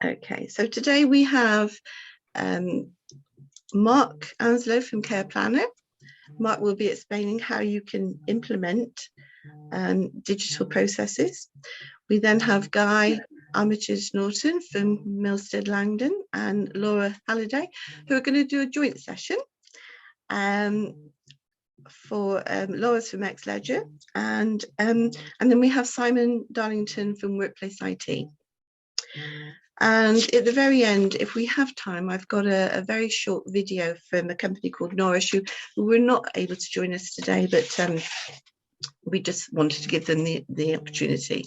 Okay, so today we have Mark Anslow from Care Planner. Mark will be explaining how you can implement digital processes. We then have Guy Armitage-Norton from Milsted Langdon and Laura Halliday, who are going to do a joint session. For Laura's from X-Ledger, and then we have Simon Darlington from WorkplaceIT. And at the very end, if we have time, I've got a very short video from a company called Nourish, who were not able to join us today, but we just wanted to give them the opportunity.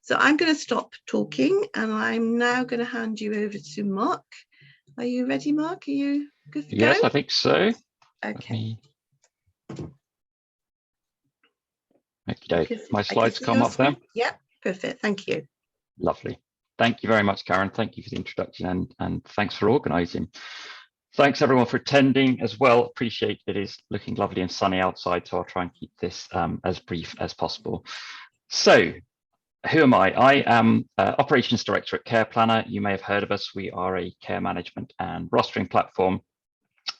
So I'm going to stop talking, and I'm now going to hand you over to Mark. Are you ready, Mark? Are you good to go? Yes, I think so. Okay. Okay, my slides come up there. Yeah, perfect. Thank you. Lovely. Thank you very much, Karen. Thank you for the introduction, and thanks for organising. Thanks everyone for attending as well. Appreciate it is looking lovely and sunny outside, so I'll try and keep this as brief as possible. So, who am I? I am Operations Director at Care Planner. You may have heard of us. We are a care management and rostering platform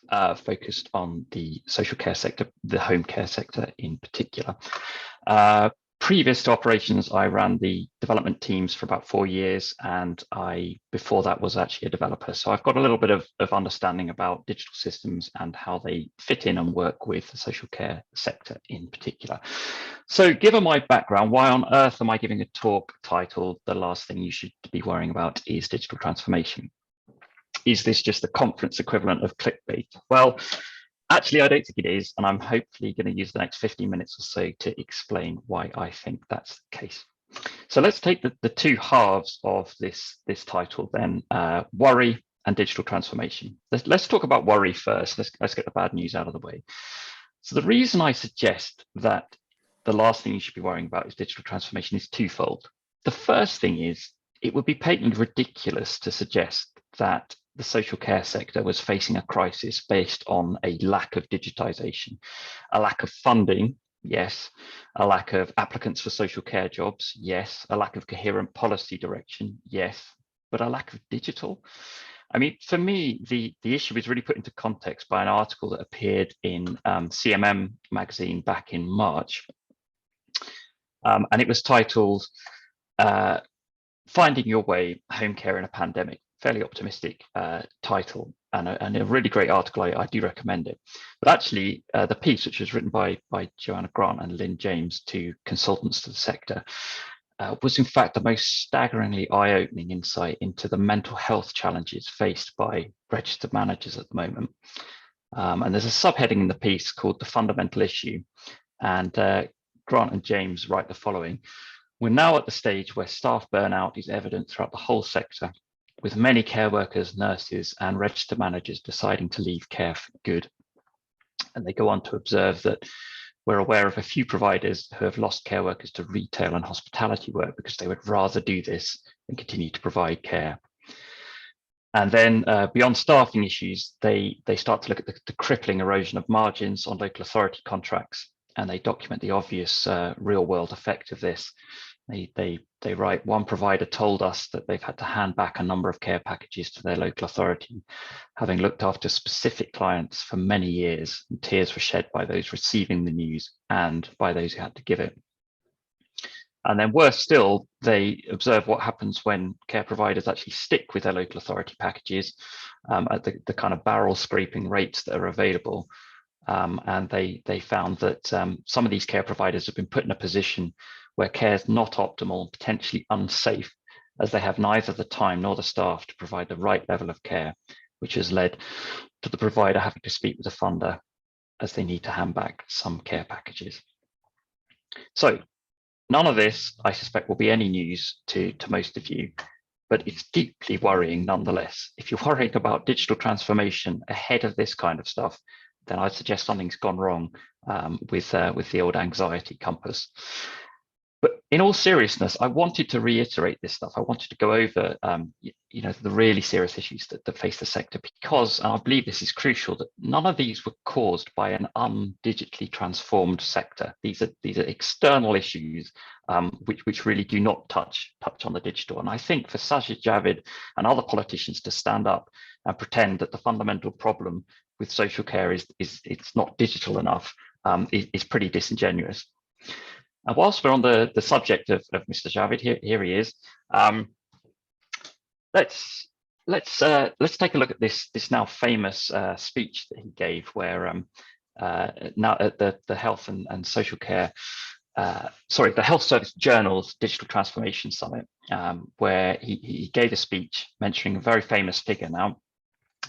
focused on the social care sector, the home care sector in particular. Previous to operations, I ran the development teams for about 4 years, and before that was actually a developer. So I've got a little bit of understanding about digital systems and how they fit in and work with the social care sector in particular. So given my background, why on earth am I giving a talk titled "The Last Thing You Should Be Worrying About is Digital Transformation"? Is this just the conference equivalent of clickbait? Well, actually, I don't think it is, and I'm hopefully going to use the next 15 minutes or so to explain why I think that's the case. So let's take the two halves of this title then, worry and digital transformation. Let's talk about worry first. Let's get the bad news out of the way. So the reason I suggest that the last thing you should be worrying about is digital transformation is twofold. The first thing is, it would be patently ridiculous to suggest that the social care sector was facing a crisis based on a lack of digitization, a lack of funding, yes, a lack of applicants for social care jobs, yes, a lack of coherent policy direction, yes, but a lack of digital. I mean, for me, the issue is really put into context by an article that appeared in CMM magazine back in March, and it was titled "Finding Your Way: Home Care in a Pandemic." Fairly optimistic title, and a really great article. I do recommend it. But actually, the piece, which was written by Joanna Grant and Lynn James, two consultants to the sector, was in fact the most staggeringly eye-opening insight into the mental health challenges faced by registered managers at the moment. And there's a subheading in the piece called "The Fundamental Issue," and Grant and James write the following: "We're now at the stage where staff burnout is evident throughout the whole sector, with many care workers, nurses, and registered managers deciding to leave care for good." And they go on to observe that we're aware of a few providers who have lost care workers to retail and hospitality work because they would rather do this than continue to provide care. And then beyond staffing issues, they start to look at the crippling erosion of margins on local authority contracts, and they document the obvious real world effect of this. They write, "One provider told us that they've had to hand back a number of care packages to their local authority, having looked after specific clients for many years, and tears were shed by those receiving the news and by those who had to give it." And then worse still, they observe what happens when care providers actually stick with their local authority packages at the kind of barrel scraping rates that are available. And they found that some of these care providers have been put in a position where care is not optimal and potentially unsafe, as they have neither the time nor the staff to provide the right level of care, which has led to the provider having to speak with the funder as they need to hand back some care packages. So none of this, I suspect, will be any news to most of you, but it's deeply worrying nonetheless. If you're worrying about digital transformation ahead of this kind of stuff, then I'd suggest something's gone wrong with the old anxiety compass. But in all seriousness, I wanted to reiterate this stuff. I wanted to go over, the really serious issues that face the sector, because, and I believe this is crucial, that none of these were caused by an undigitally transformed sector. These are external issues which really do not touch on the digital. And I think for Sajid Javid and other politicians to stand up and pretend that the fundamental problem with social care is it's not digital enough is pretty disingenuous. And whilst we're on the subject of Mr. Javid, here he is. Let's take a look at this now famous speech that he gave, where now at the Health and Social Care, the Health Service Journal's Digital Transformation Summit, where he gave a speech mentioning a very famous figure. Now,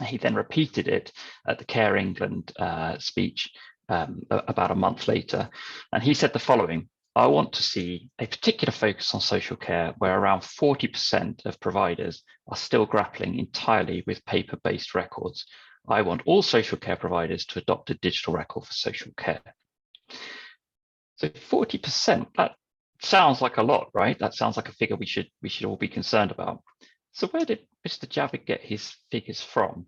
he then repeated it at the Care England speech about a month later, and he said the following: I want to see a particular focus on social care where around 40% of providers are still grappling entirely with paper-based records. I want all social care providers to adopt a digital record for social care. So 40%, that sounds like a lot, right? That sounds like a figure we should all be concerned about. So where did Mr. Javid get his figures from?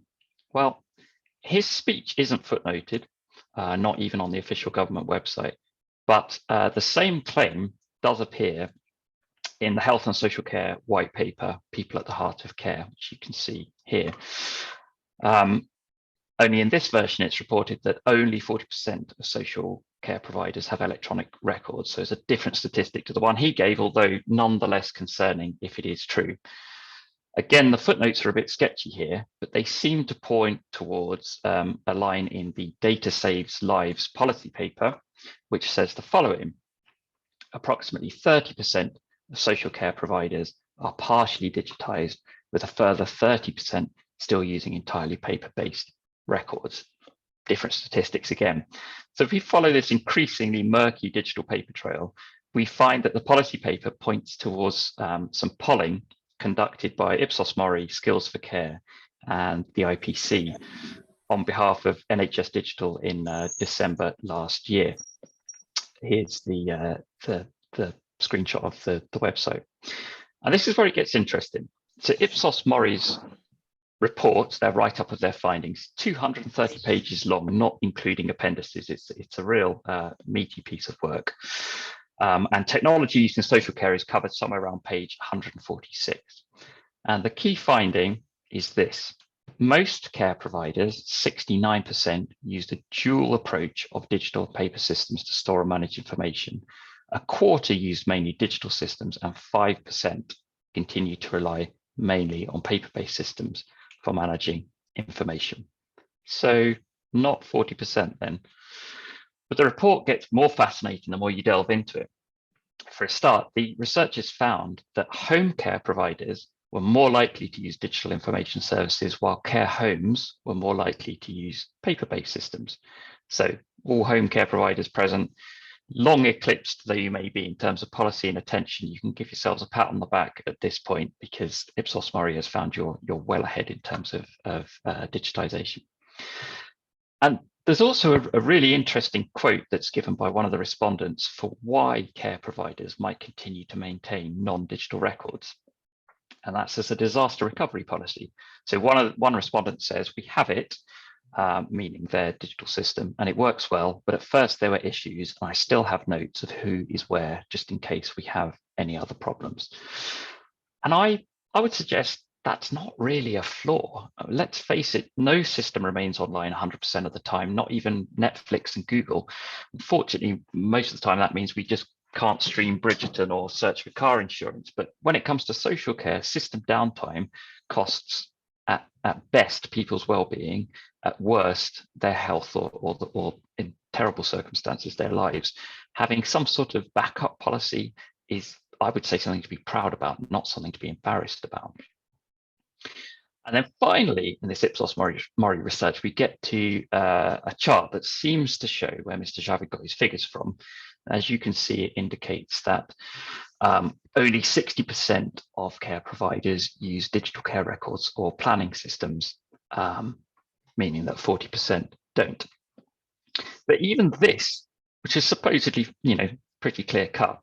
Well, his speech isn't footnoted, not even on the official government website. But the same claim does appear in the Health and Social Care white paper, People at the Heart of Care, which you can see here. Only in this version, it's reported that only 40% of social care providers have electronic records. So it's a different statistic to the one he gave, although nonetheless concerning if it is true. Again, the footnotes are a bit sketchy here, but they seem to point towards a line in the Data Saves Lives policy paper, which says the following: approximately 30% of social care providers are partially digitized, with a further 30% still using entirely paper-based records. Different statistics again. So if we follow this increasingly murky digital paper trail, we find that the policy paper points towards some polling conducted by Ipsos Mori, Skills for Care, and the IPC on behalf of NHS Digital in December last year. Here's the screenshot of the website. And this is where it gets interesting. So Ipsos Mori's report, their write-up of their findings, 230 pages long, not including appendices. It's a real meaty piece of work. And technology used in social care is covered somewhere around page 146. And the key finding is this: most care providers, 69%, used a dual approach of digital paper systems to store and manage information. A quarter used mainly digital systems, and 5% continue to rely mainly on paper-based systems for managing information. So not 40% then. But the report gets more fascinating the more you delve into it. For a start, the researchers found that home care providers were more likely to use digital information services, while care homes were more likely to use paper-based systems. So all home care providers present, long eclipsed though you may be in terms of policy and attention, you can give yourselves a pat on the back at this point, because Ipsos Mori has found you're well ahead in terms of digitization. And there's also a really interesting quote that's given by one of the respondents for why care providers might continue to maintain non-digital records. And that's as a disaster recovery policy. So one respondent says, we have it, meaning their digital system, and it works well, but at first there were issues, and I still have notes of who is where, just in case we have any other problems. And I would suggest that's not really a flaw. Let's face it, no system remains online 100% of the time, not even Netflix and Google. Unfortunately, most of the time that means we just can't stream Bridgerton or search for car insurance. But when it comes to social care, system downtime costs at best people's well-being, at worst their health, or in terrible circumstances their lives. Having some sort of backup policy is, I would say, something to be proud about, not something to be embarrassed about. And then finally, in this Ipsos Mori research, we get to a chart that seems to show where Mr. Javid got his figures from. As you can see, it indicates that only 60% of care providers use digital care records or planning systems, meaning that 40% don't. But even this, which is supposedly, pretty clear cut,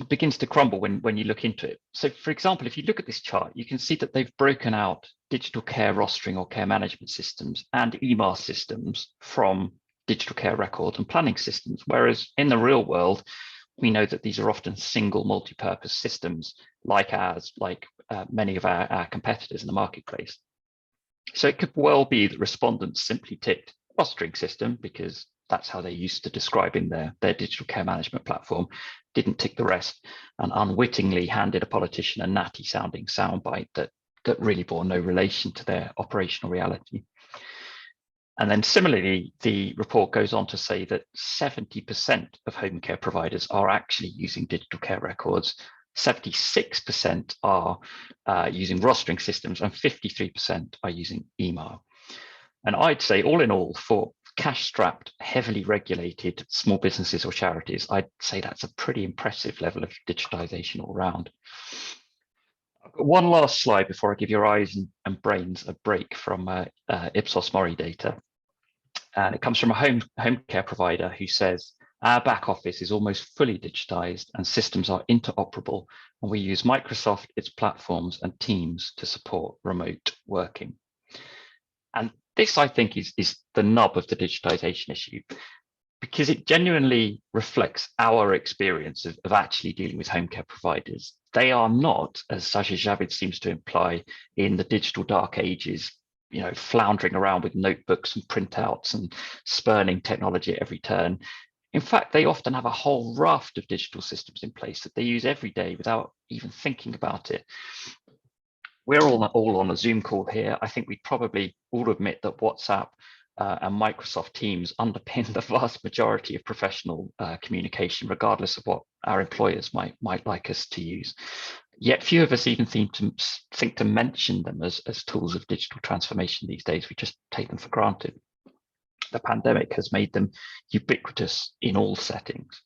begins to crumble when you look into it. So, for example, if you look at this chart, you can see that they've broken out digital care rostering or care management systems and EMAR systems from digital care record and planning systems, whereas in the real world, we know that these are often single multi-purpose systems like ours, like many of our competitors in the marketplace. So it could well be that respondents simply ticked rostering system because that's how they used to describing their digital care management platform, didn't tick the rest, and unwittingly handed a politician a natty sounding soundbite that really bore no relation to their operational reality. And then similarly, the report goes on to say that 70% of home care providers are actually using digital care records, 76% are using rostering systems, and 53% are using EMAR. And I'd say all in all, for cash-strapped, heavily regulated small businesses or charities, I'd say that's a pretty impressive level of digitization all around. One last slide before I give your eyes and brains a break from Ipsos Mori data. And it comes from a home care provider who says, our back office is almost fully digitized and systems are interoperable, and we use Microsoft, its platforms and Teams to support remote working. And this, I think, is the nub of the digitization issue, because it genuinely reflects our experience of actually dealing with home care providers. They are not, as Sajid Javid seems to imply, in the digital dark ages, floundering around with notebooks and printouts and spurning technology at every turn. In fact, they often have a whole raft of digital systems in place that they use every day without even thinking about it. We're all on a Zoom call here. I think we probably all admit that WhatsApp and Microsoft Teams underpin the vast majority of professional communication, regardless of what our employers might like us to use. Yet few of us even think to mention them as tools of digital transformation these days. We just take them for granted. The pandemic has made them ubiquitous in all settings.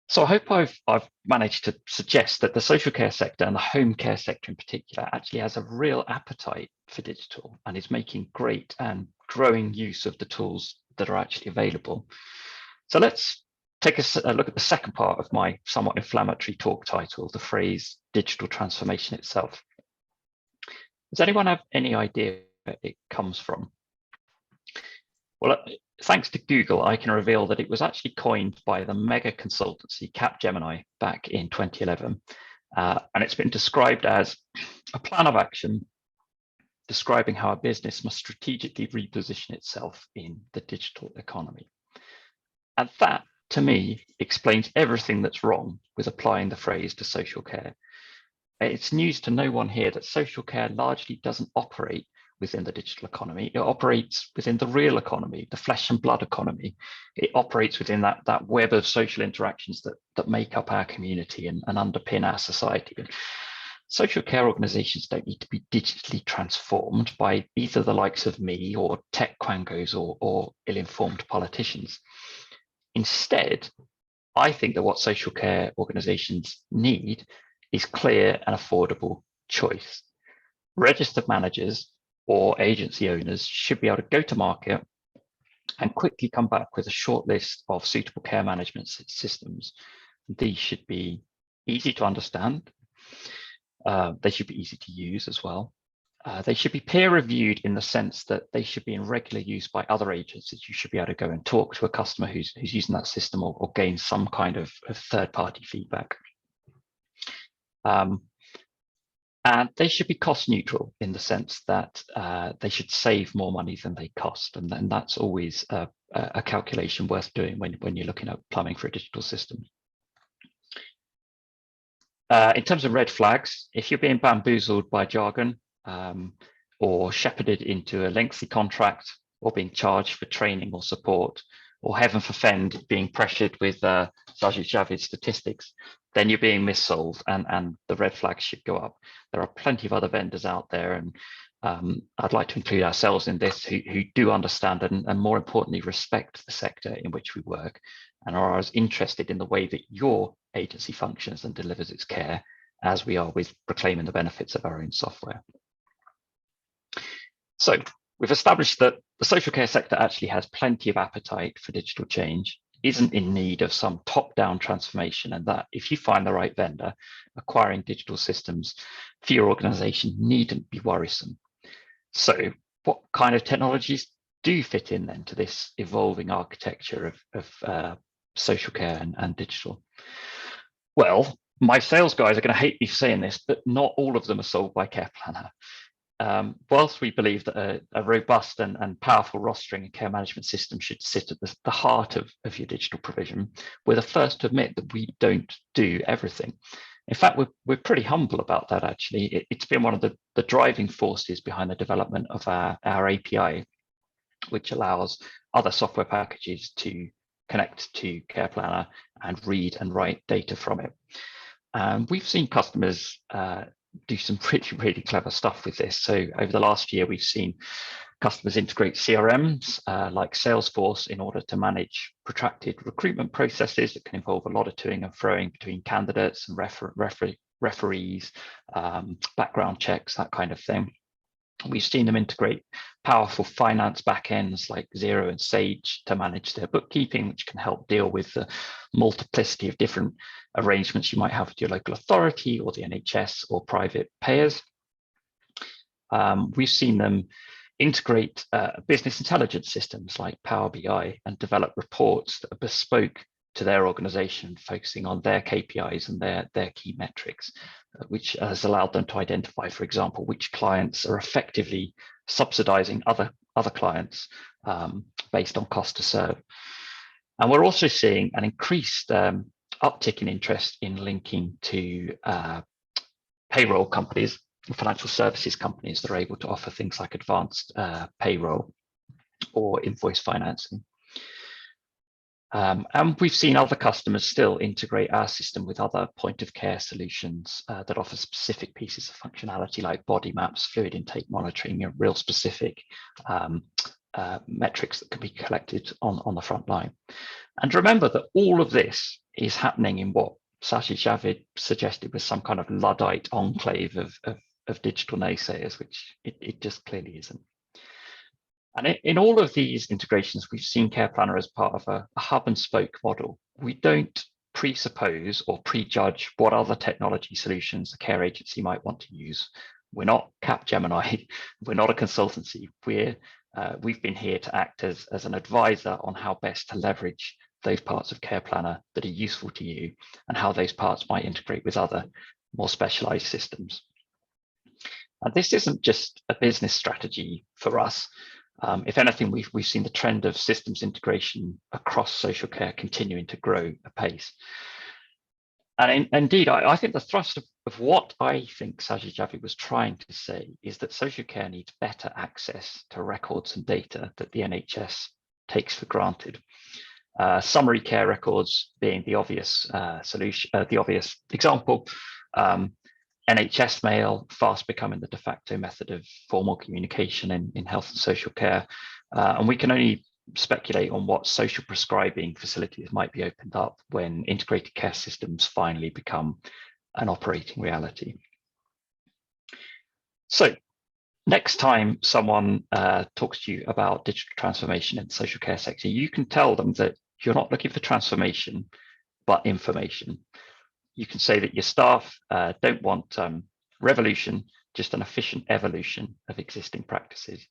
So I hope I've managed to suggest that the social care sector and the home care sector in particular actually has a real appetite for digital and is making great and growing use of the tools that are actually available. So let's take a look at the second part of my somewhat inflammatory talk title, the phrase digital transformation itself. Does anyone have any idea where it comes from? Well, thanks to Google, I can reveal that it was actually coined by the mega consultancy Capgemini back in 2011. And it's been described as a plan of action describing how a business must strategically reposition itself in the digital economy. And that, to me, explains everything that's wrong with applying the phrase to social care. It's news to no one here that social care largely doesn't operate within the digital economy. It operates within the real economy, the flesh and blood economy. It operates within that web of social interactions that make up our community and underpin our society. And social care organizations don't need to be digitally transformed by either the likes of me or tech quangos or ill-informed politicians. Instead, I think that what social care organizations need is clear and affordable choice. Registered managers or agency owners should be able to go to market and quickly come back with a short list of suitable care management systems. These should be easy to understand. They should be easy to use as well. They should be peer reviewed in the sense that they should be in regular use by other agencies. You should be able to go and talk to a customer who's using that system or gain some kind of third-party feedback. And they should be cost neutral in the sense that they should save more money than they cost. And then that's always a calculation worth doing when you're looking at plumbing for a digital system. In terms of red flags, if you're being bamboozled by jargon or shepherded into a lengthy contract or being charged for training or support, or heaven forfend, being pressured with Sajid Javid statistics, then you're being missold and the red flags should go up. There are plenty of other vendors out there, and I'd like to include ourselves in this, who do understand and more importantly, respect the sector in which we work and are as interested in the way that your agency functions and delivers its care as we are with proclaiming the benefits of our own software. So we've established that the social care sector actually has plenty of appetite for digital change. isn't in need of some top-down transformation, and that if you find the right vendor, acquiring digital systems for your organization needn't be worrisome. So what kind of technologies do fit in then to this evolving architecture of social care and digital? Well, my sales guys are going to hate me for saying this, but not all of them are sold by Care Planner. Whilst we believe that a robust and powerful rostering and care management system should sit at the heart of your digital provision, we're the first to admit that we don't do everything. In fact, we're pretty humble about that, actually. It's been one of the driving forces behind the development of our API, which allows other software packages to connect to Care Planner and read and write data from it. We've seen customers do some really clever stuff with this. So over the last year, we've seen customers integrate CRMs like Salesforce in order to manage protracted recruitment processes that can involve a lot of toing and froing between candidates and referees, background checks, that kind of thing. We've seen them integrate powerful finance backends like Xero and Sage to manage their bookkeeping, which can help deal with the multiplicity of different arrangements you might have with your local authority or the NHS or private payers. We've seen them integrate business intelligence systems like PowerBI and develop reports that are bespoke to their organization, focusing on their KPIs and their key metrics, which has allowed them to identify, for example, which clients are effectively subsidizing other clients based on cost to serve. And we're also seeing an increased uptick in interest in linking to payroll companies, financial services companies that are able to offer things like advanced payroll or invoice financing. And we've seen other customers still integrate our system with other point of care solutions that offer specific pieces of functionality like body maps, fluid intake monitoring, real specific metrics that can be collected on the front line. And remember that all of this is happening in what Sajid Javid suggested was some kind of Luddite enclave of digital naysayers, which it just clearly isn't. And in all of these integrations, we've seen Care Planner as part of a hub and spoke model. We don't presuppose or prejudge what other technology solutions the care agency might want to use. We're not Capgemini, we're not a consultancy. We've been here to act as an advisor on how best to leverage those parts of Care Planner that are useful to you and how those parts might integrate with other more specialized systems. And this isn't just a business strategy for us. If anything, we've seen the trend of systems integration across social care continuing to grow apace. And indeed, I think the thrust of what I think Sajid Javid was trying to say is that social care needs better access to records and data that the NHS takes for granted. Summary care records being the obvious solution, the obvious example. NHS mail fast becoming the de facto method of formal communication in health and social care. And we can only speculate on what social prescribing facilities might be opened up when integrated care systems finally become an operating reality. So next time someone talks to you about digital transformation in the social care sector, you can tell them that you're not looking for transformation, but information. You can say that your staff don't want revolution, just an efficient evolution of existing practices,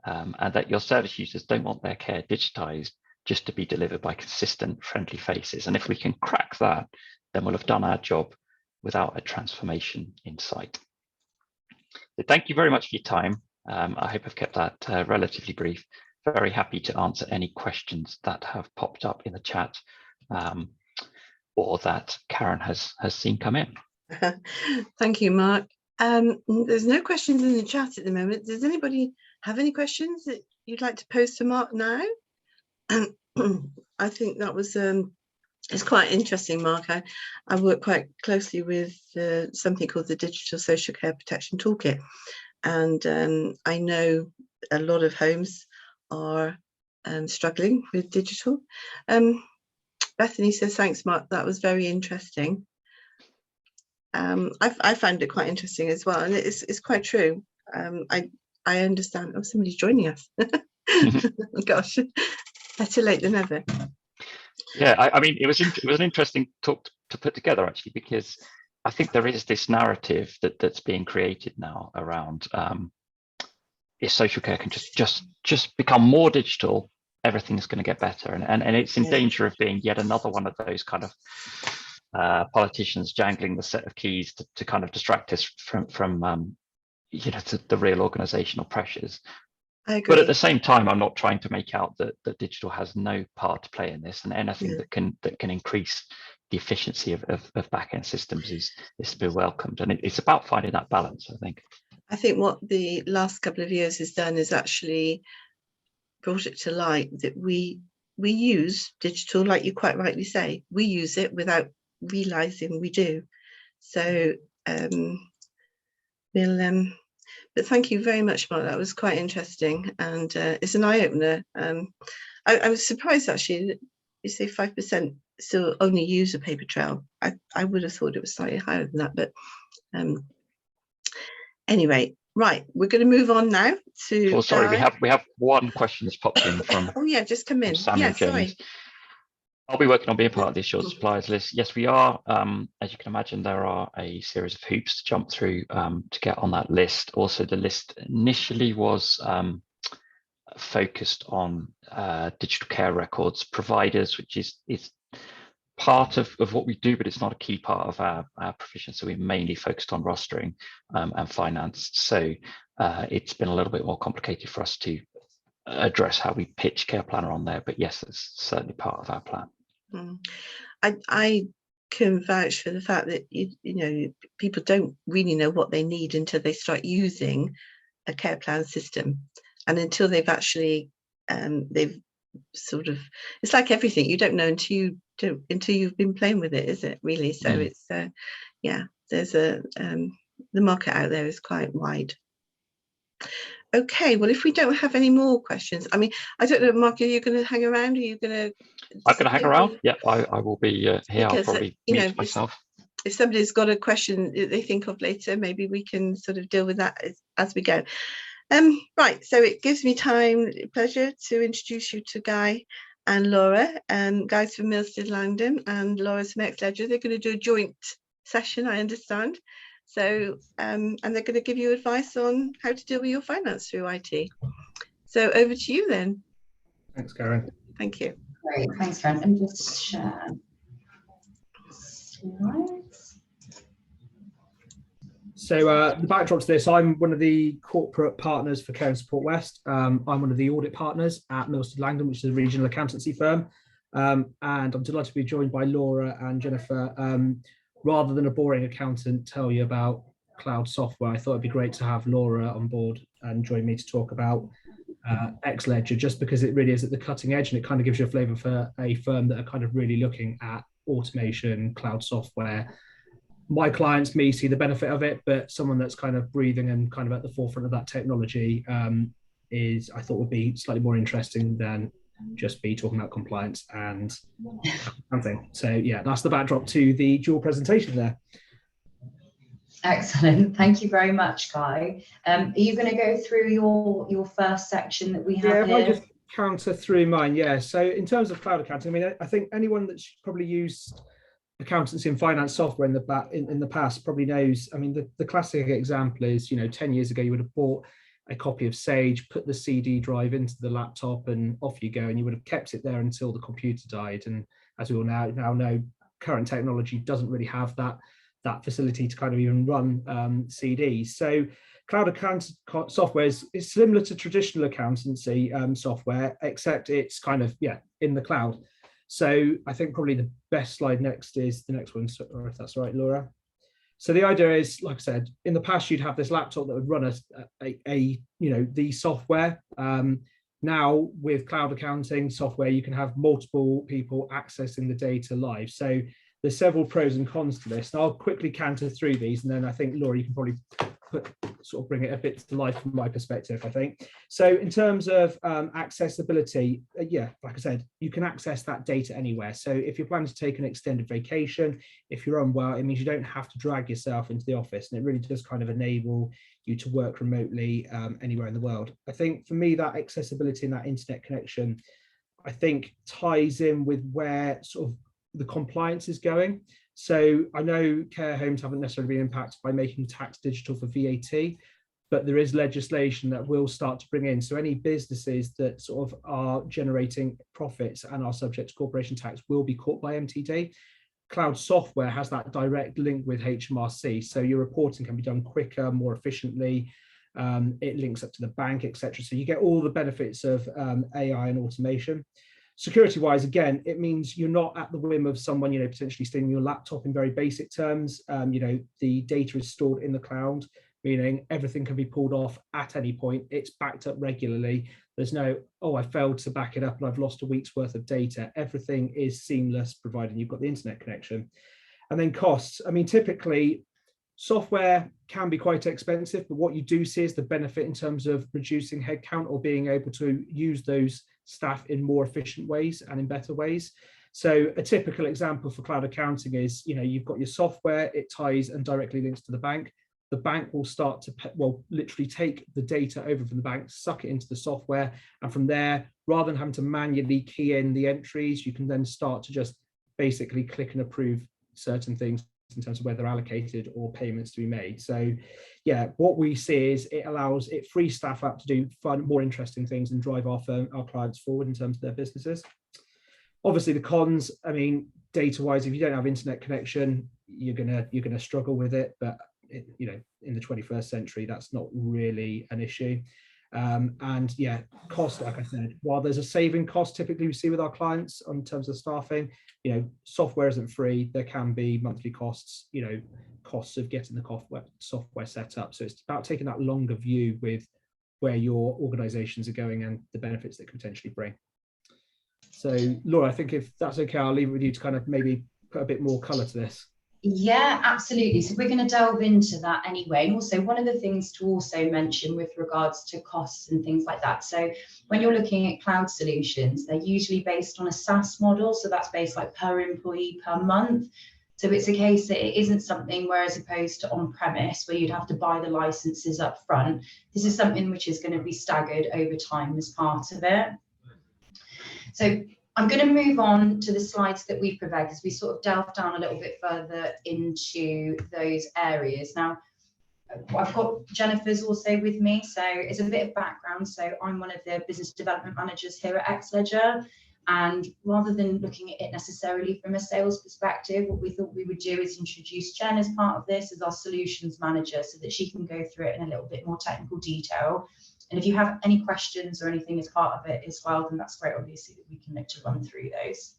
and that your service users don't want their care digitized just to be delivered by consistent, friendly faces. And if we can crack that, then we'll have done our job without a transformation in sight. So thank you very much for your time. I hope I've kept that relatively brief. Very happy to answer any questions that have popped up in the chat. Or that Karen has seen come in. Thank you, Mark. There's no questions in the chat at the moment. Does anybody have any questions that you'd like to pose to Mark now? I think that was it's quite interesting, Mark. I work quite closely with something called the Digital Social Care Protection Toolkit, and I know a lot of homes are struggling with digital. Bethany says, thanks, Mark. That was very interesting. I found it quite interesting as well. And it's quite true. I understand. Oh, somebody's joining us. Gosh, better late than never. Yeah, I mean, it was an interesting talk to put together, actually, because I think there is this narrative that's being created now around if social care can just become more digital, everything's going to get better, and it's in danger of being yet another one of those kind of politicians jangling the set of keys to kind of distract us from to the real organizational pressures. I agree. But at the same time, I'm not trying to make out that digital has no part to play in this, and anything that can increase the efficiency of back-end systems is to be welcomed. And it's about finding that balance, I think. I think what the last couple of years has done is actually brought it to light that we use digital, like you quite rightly say, we use it without realizing we do. So but thank you very much, Mark. That was quite interesting, and it's an eye-opener. I was surprised actually that you say 5% still only use a paper trail. I would have thought it was slightly higher than that, but anyway, right, we're going to move on now to. Oh, sorry, we have one question that's popped in from. Oh yeah, just come in. Samuel James. Sorry. I'll be working on being part of the assured suppliers list. Yes, we are. As you can imagine, there are a series of hoops to jump through to get on that list. Also, the list initially was focused on digital care records providers, which is part of what we do, but it's not a key part of our provision. So we mainly focused on rostering and finance. So it's been a little bit more complicated for us to address how we pitch Care Planner on there, but yes, it's certainly part of our plan. I can vouch for the fact that people don't really know what they need until they start using a care plan system, and until they've actually they've sort of, it's like everything, you don't know until you've been playing with it, is it really? So it's there's the market out there is quite wide. Okay, well, if we don't have any more questions, I mean, I don't know, Mark, are you going to hang around? Are you going to? I'm going to hang around. Yeah, I will be here. Because, I'll probably mute myself. If somebody's got a question that they think of later, maybe we can sort of deal with that as we go. Right, so it gives me pleasure to introduce you to Guy and Laura. Guy's from Milsted Langdon and Laura's from Xledger. They're going to do a joint session, I understand. So, and they're going to give you advice on how to deal with your finance through IT. So over to you then. Thanks, Karen. Thank you. Great, thanks, Karen. Let me just share slides. So the backdrop to this, I'm one of the corporate partners for Care and Support West. I'm one of the audit partners at Milsted Langdon, which is a regional accountancy firm. And I'm delighted to be joined by Laura and Jennifer. Rather than a boring accountant tell you about cloud software, I thought it'd be great to have Laura on board and join me to talk about Xledger, just because it really is at the cutting edge and it kind of gives you a flavour for a firm that are kind of really looking at automation, cloud software. My clients, me, see the benefit of it, but someone that's kind of breathing and kind of at the forefront of that technology I thought would be slightly more interesting than just be talking about compliance and something. So yeah, that's the backdrop to the dual presentation there. Excellent, thank you very much, Guy. Are you going to go through your first section that we have here? I just counter through mine. Yeah, so in terms of cloud accounting, I mean, I think anyone that's probably used accountancy and finance software in the past probably knows. I mean, the classic example is, 10 years ago you would have bought a copy of Sage, put the CD drive into the laptop, and off you go, and you would have kept it there until the computer died. And as we all now know, current technology doesn't really have that facility to kind of even run CDs. So cloud account software is similar to traditional accountancy software, except it's kind of in the cloud. So I think probably the best slide next is the next one, or if that's all right, Laura. So the idea is, like I said, in the past you'd have this laptop that would run the software. Now with cloud accounting software, you can have multiple people accessing the data live. So there's several pros and cons to this. And I'll quickly canter through these, and then I think, Laura, you can probably bring it a bit to life from my perspective, I think. So in terms of accessibility, like I said, you can access that data anywhere. So if you're planning to take an extended vacation, if you're unwell, it means you don't have to drag yourself into the office, and it really does kind of enable you to work remotely anywhere in the world. I think for me, that accessibility and that internet connection, I think ties in with where sort of the compliance is going. So I know care homes haven't necessarily been impacted by making tax digital for VAT, but there is legislation that will start to bring in. So any businesses that sort of are generating profits and are subject to corporation tax will be caught by MTD. Cloud software has that direct link with HMRC. So your reporting can be done quicker, more efficiently. It links up to the bank, etc. So you get all the benefits of AI and automation. Security wise, again, it means you're not at the whim of someone, potentially stealing your laptop in very basic terms. The data is stored in the cloud, meaning everything can be pulled off at any point. It's backed up regularly. There's no, oh, I failed to back it up and I've lost a week's worth of data. Everything is seamless, provided you've got the internet connection. And then costs. I mean, typically, software can be quite expensive, but what you do see is the benefit in terms of reducing headcount or being able to use those staff in more efficient ways and in better ways. So a typical example for cloud accounting is, you've got your software, it ties and directly links to the bank. The bank will start to, literally take the data over from the bank, suck it into the software. And from there, rather than having to manually key in the entries, you can then start to just basically click and approve certain things in terms of whether they're allocated or payments to be made. So yeah, what we see is it frees staff up to do fun, more interesting things and drive our clients forward in terms of their businesses. Obviously the cons, I mean, data wise, if you don't have internet connection, you're gonna struggle with it, but in the 21st century, that's not really an issue. And yeah, cost, like I said, while there's a saving cost typically we see with our clients in terms of staffing, software isn't free. There can be monthly costs, costs of getting the software set up. So it's about taking that longer view with where your organizations are going and the benefits that can potentially bring. So Laura, I think if that's okay, I'll leave it with you to kind of maybe put a bit more colour to this. Yeah, absolutely. So we're going to delve into that anyway. And also one of the things to also mention with regards to costs and things like that. So when you're looking at cloud solutions, they're usually based on a SaaS model. So that's based like per employee per month. So it's a case that it isn't something where, as opposed to on-premise, where you'd have to buy the licenses up front. This is something which is going to be staggered over time as part of it. So I'm going to move on to the slides that we've provided because we sort of delve down a little bit further into those areas. Now, I've got Jennifer's also with me, so it's a bit of background. So I'm one of the business development managers here at Xledger, and rather than looking at it necessarily from a sales perspective, what we thought we would do is introduce Jen as part of this as our solutions manager so that she can go through it in a little bit more technical detail. And if you have any questions or anything as part of it as well, then that's great, obviously, that we can look to run through those.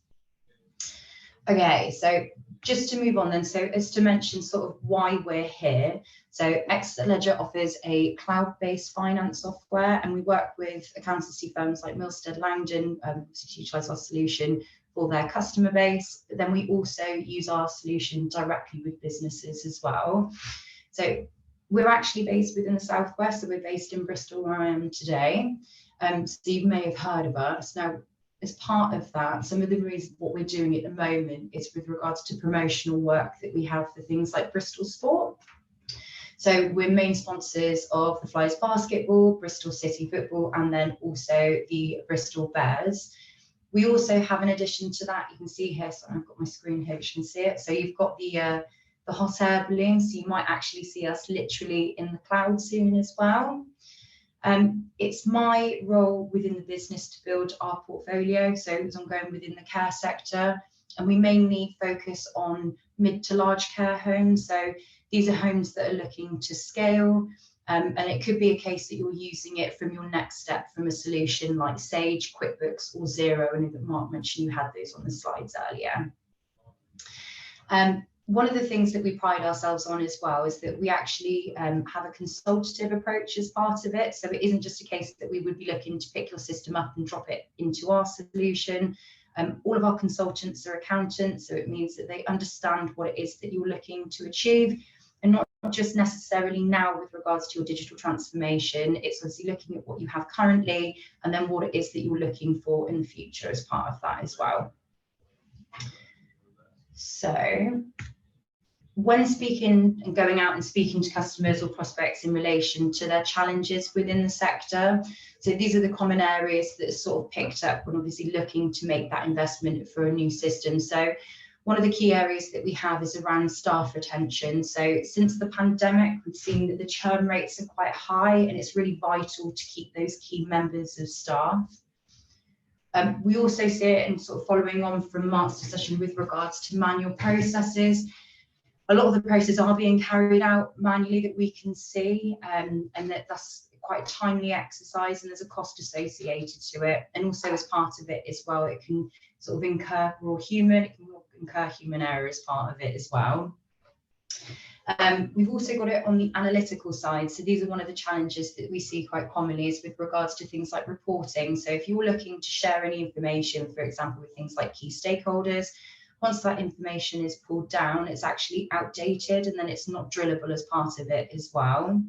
Okay, so just to move on then, so as to mention sort of why we're here. So Xledger offers a cloud-based finance software, and we work with accountancy firms like Milsted Langdon to utilize our solution for their customer base. But then we also use our solution directly with businesses as well. So we're actually based within the Southwest, so we're based in Bristol where I am today. So you may have heard of us. Now, as part of that, some of the reasons what we're doing at the moment is with regards to promotional work that we have for things like Bristol Sport. So we're main sponsors of the Flyers basketball, Bristol City football, and then also the Bristol Bears. We also have, in addition to that, you can see here, so I've got my screen here, you can see it. So you've got the hot air balloon, so you might actually see us literally in the cloud soon as well. It's my role within the business to build our portfolio, so it's ongoing within the care sector, and we mainly focus on mid to large care homes. So these are homes that are looking to scale, and it could be a case that you're using it from your next step from a solution like Sage, QuickBooks, or Xero, and even Mark mentioned you had those on the slides earlier. One of the things that we pride ourselves on as well is that we actually have a consultative approach as part of it. So it isn't just a case that we would be looking to pick your system up and drop it into our solution. All of our consultants are accountants, so it means that they understand what it is that you're looking to achieve, and not just necessarily now with regards to your digital transformation. It's obviously looking at what you have currently and then what it is that you're looking for in the future as part of that as well. So when speaking and going out and speaking to customers or prospects in relation to their challenges within the sector, so these are the common areas that are sort of picked up when obviously looking to make that investment for a new system. So one of the key areas that we have is around staff retention. So since the pandemic, we've seen that the churn rates are quite high, and it's really vital to keep those key members of staff. We also see it, and sort of following on from Mark's discussion with regards to manual processes, a lot of the processes are being carried out manually that we can see, and that's quite a timely exercise, and there's a cost associated to it. And also as part of it as well, it can sort of incur human error as part of it as well. We've also got it on the analytical side. So these are one of the challenges that we see quite commonly is with regards to things like reporting. So if you're looking to share any information, for example, with things like key stakeholders, once that information is pulled down, it's actually outdated, and then it's not drillable as part of it as well.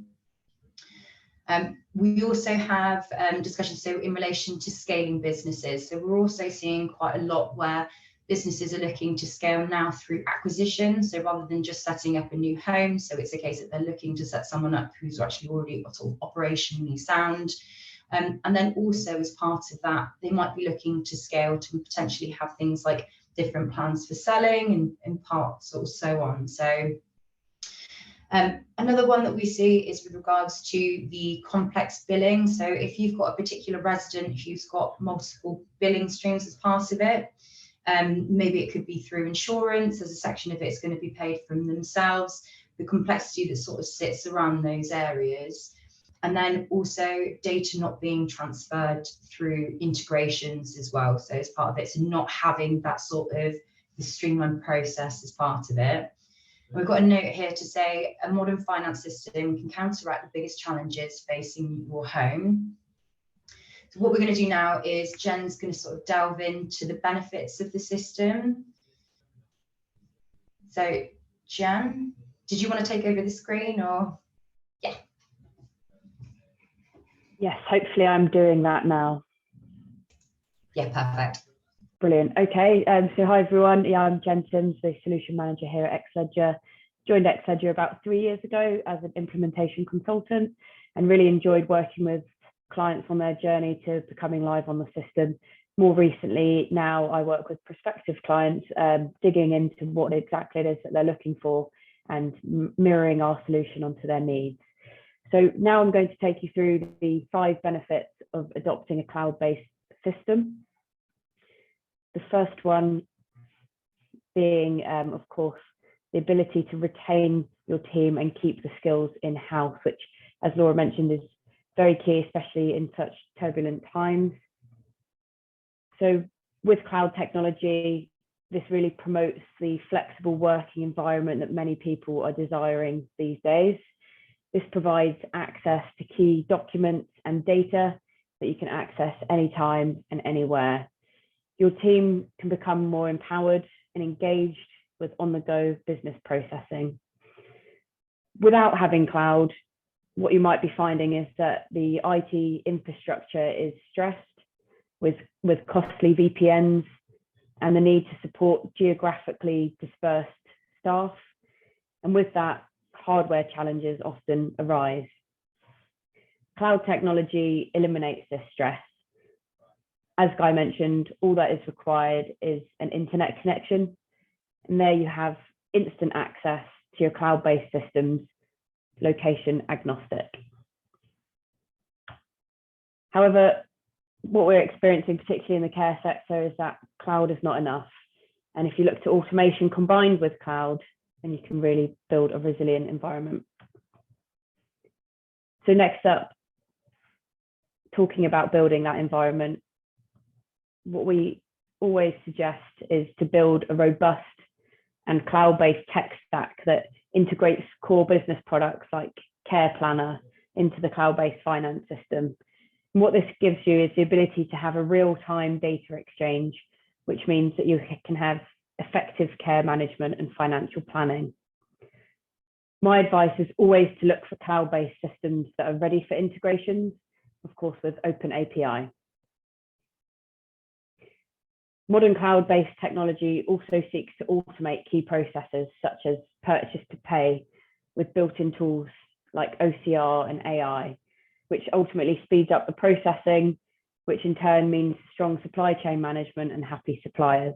We also have discussions so in relation to scaling businesses. So we're also seeing quite a lot where businesses are looking to scale now through acquisition. So rather than just setting up a new home, so it's a case that they're looking to set someone up who's actually already sort of operationally sound. And then also as part of that, they might be looking to scale to potentially have things like different plans for selling and parts or so on. So another one that we see is with regards to the complex billing. So if you've got a particular resident who's got multiple billing streams as part of it, maybe it could be through insurance, as a section of it's going to be paid from themselves, the complexity that sort of sits around those areas. And then also data not being transferred through integrations as well. So as part of it, so not having that sort of the streamlined process as part of it. And we've got a note here to say a modern finance system can counteract the biggest challenges facing your home. So what we're going to do now is Jen's going to sort of delve into the benefits of the system. So Jen, did you want to take over the screen or? Yeah. Yes, hopefully I'm doing that now. Yeah, perfect. Brilliant. Okay, so hi everyone. Yeah, I'm Jen Sims, the solution manager here at Xledger. Joined Xledger about 3 years ago as an implementation consultant, and really enjoyed working with clients on their journey to becoming live on the system. More recently, now I work with prospective clients, digging into what exactly it is that they're looking for and mirroring our solution onto their needs. So now I'm going to take you through the 5 benefits of adopting a cloud-based system. The first one being, of course, the ability to retain your team and keep the skills in-house, which, as Laura mentioned, is very key, especially in such turbulent times. So with cloud technology, this really promotes the flexible working environment that many people are desiring these days. This provides access to key documents and data that you can access anytime and anywhere. Your team can become more empowered and engaged with on-the-go business processing. Without having cloud, what you might be finding is that the IT infrastructure is stressed with costly VPNs and the need to support geographically dispersed staff. And with that, hardware challenges often arise. Cloud technology eliminates this stress. As Guy mentioned, all that is required is an internet connection, and there you have instant access to your cloud-based systems, location agnostic. However, what we're experiencing, particularly in the care sector, is that cloud is not enough. And if you look to automation combined with cloud, then you can really build a resilient environment. So next up, talking about building that environment, what we always suggest is to build a robust and cloud-based tech stack that integrates core business products like Care Planner into the cloud-based finance system. And what this gives you is the ability to have a real-time data exchange, which means that you can have effective care management and financial planning. My advice is always to look for cloud-based systems that are ready for integrations, of course, with open API. Modern cloud-based technology also seeks to automate key processes such as purchase to pay with built-in tools like OCR and AI, which ultimately speeds up the processing, which in turn means strong supply chain management and happy suppliers.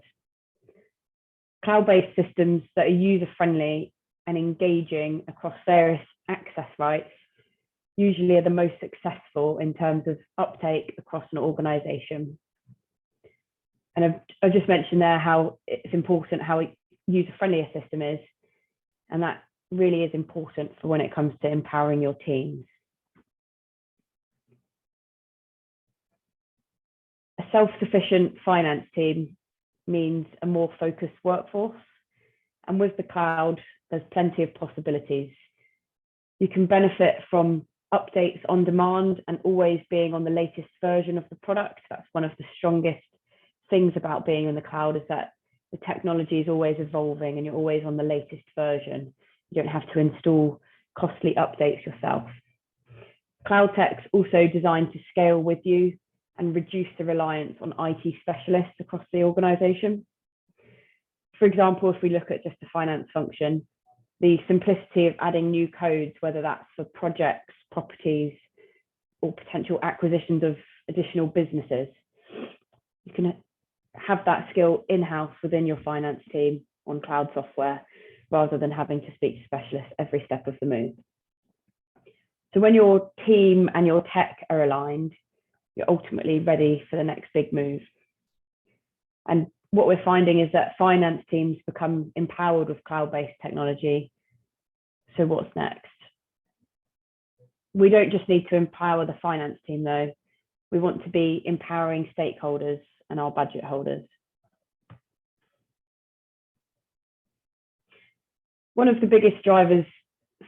Cloud-based systems that are user-friendly and engaging across various access rights usually are the most successful in terms of uptake across an organization. And I've just mentioned there how it's important how user-friendly a system is, and that really is important for when it comes to empowering your teams. A self-sufficient finance team means a more focused workforce, and with the cloud, there's plenty of possibilities. You can benefit from updates on demand and always being on the latest version of the product. That's one of the strongest things about being in the cloud, is that the technology is always evolving and you're always on the latest version. You don't have to install costly updates yourself. Cloud tech's also designed to scale with you and reduce the reliance on IT specialists across the organization. For example, if we look at just the finance function, the simplicity of adding new codes, whether that's for projects, properties, or potential acquisitions of additional businesses, you can have that skill in-house within your finance team on cloud software, rather than having to speak to specialists every step of the move. So when your team and your tech are aligned, you're ultimately ready for the next big move. And what we're finding is that finance teams become empowered with cloud-based technology. So what's next? We don't just need to empower the finance team though. We want to be empowering stakeholders and our budget holders. One of the biggest drivers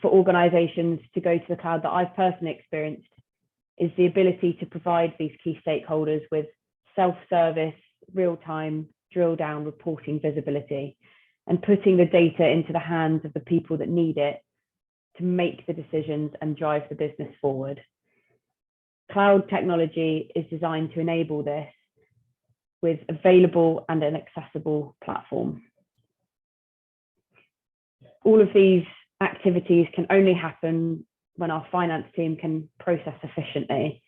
for organizations to go to the cloud that I've personally experienced is the ability to provide these key stakeholders with self-service, real-time, drill-down reporting visibility, and putting the data into the hands of the people that need it to make the decisions and drive the business forward. Cloud technology is designed to enable this with available and an accessible platform. All of these activities can only happen when our finance team can process efficiently.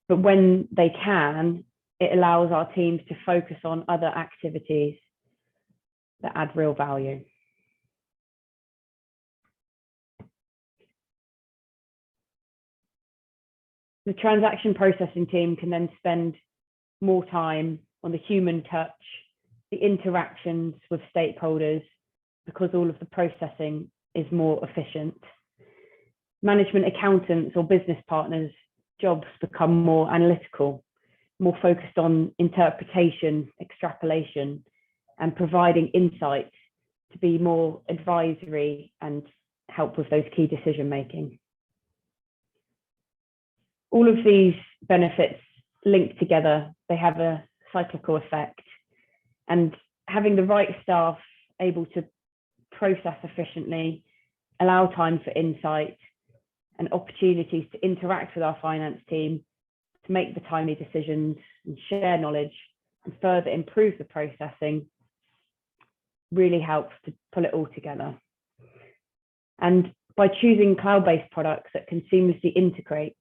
But when they can, it allows our teams to focus on other activities that add real value. The transaction processing team can then spend more time on the human touch, the interactions with stakeholders, because all of the processing is more efficient. Management accountants or business partners' jobs become more analytical, more focused on interpretation, extrapolation, and providing insights to be more advisory and help with those key decision making. All of these benefits link together. They have a cyclical effect, and having the right staff able to process efficiently, allow time for insight and opportunities to interact with our finance team to make the timely decisions and share knowledge and further improve the processing really helps to pull it all together. And by choosing cloud-based products that can seamlessly integrate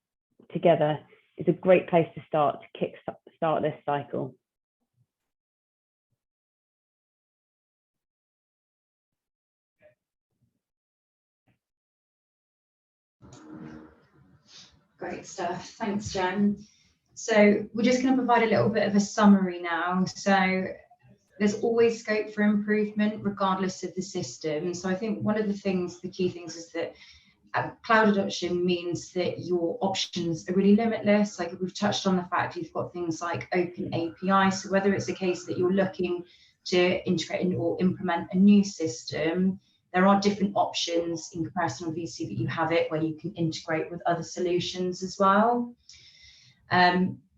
together is a great place to start to kickstart this cycle. Great stuff. Thanks, Jen. So we're just going to provide a little bit of a summary now. So there's always scope for improvement regardless of the system. So I think one of the key things is that cloud adoption means that your options are really limitless. Like we've touched on the fact you've got things like open API. So whether it's a case that you're looking to integrate in or implement a new system, there are different options in comparison with VC that you have it where you can integrate with other solutions as well.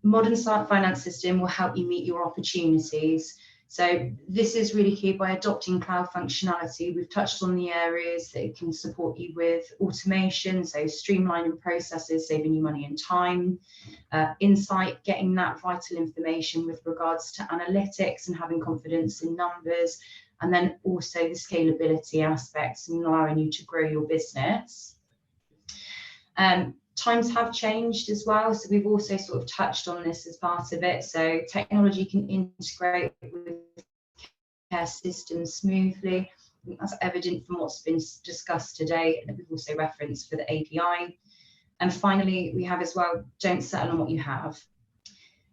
Modern finance system will help you meet your opportunities. So this is really key. By adopting cloud functionality, we've touched on the areas that it can support you with: automation, so streamlining processes, saving you money and time, insight, getting that vital information with regards to analytics and having confidence in numbers, and then also the scalability aspects and allowing you to grow your business. Times have changed as well, so we've also sort of touched on this as part of it. So technology can integrate with care systems smoothly. I think that's evident from what's been discussed today, and we've also referenced for the API. And finally, we have as well, don't settle on what you have.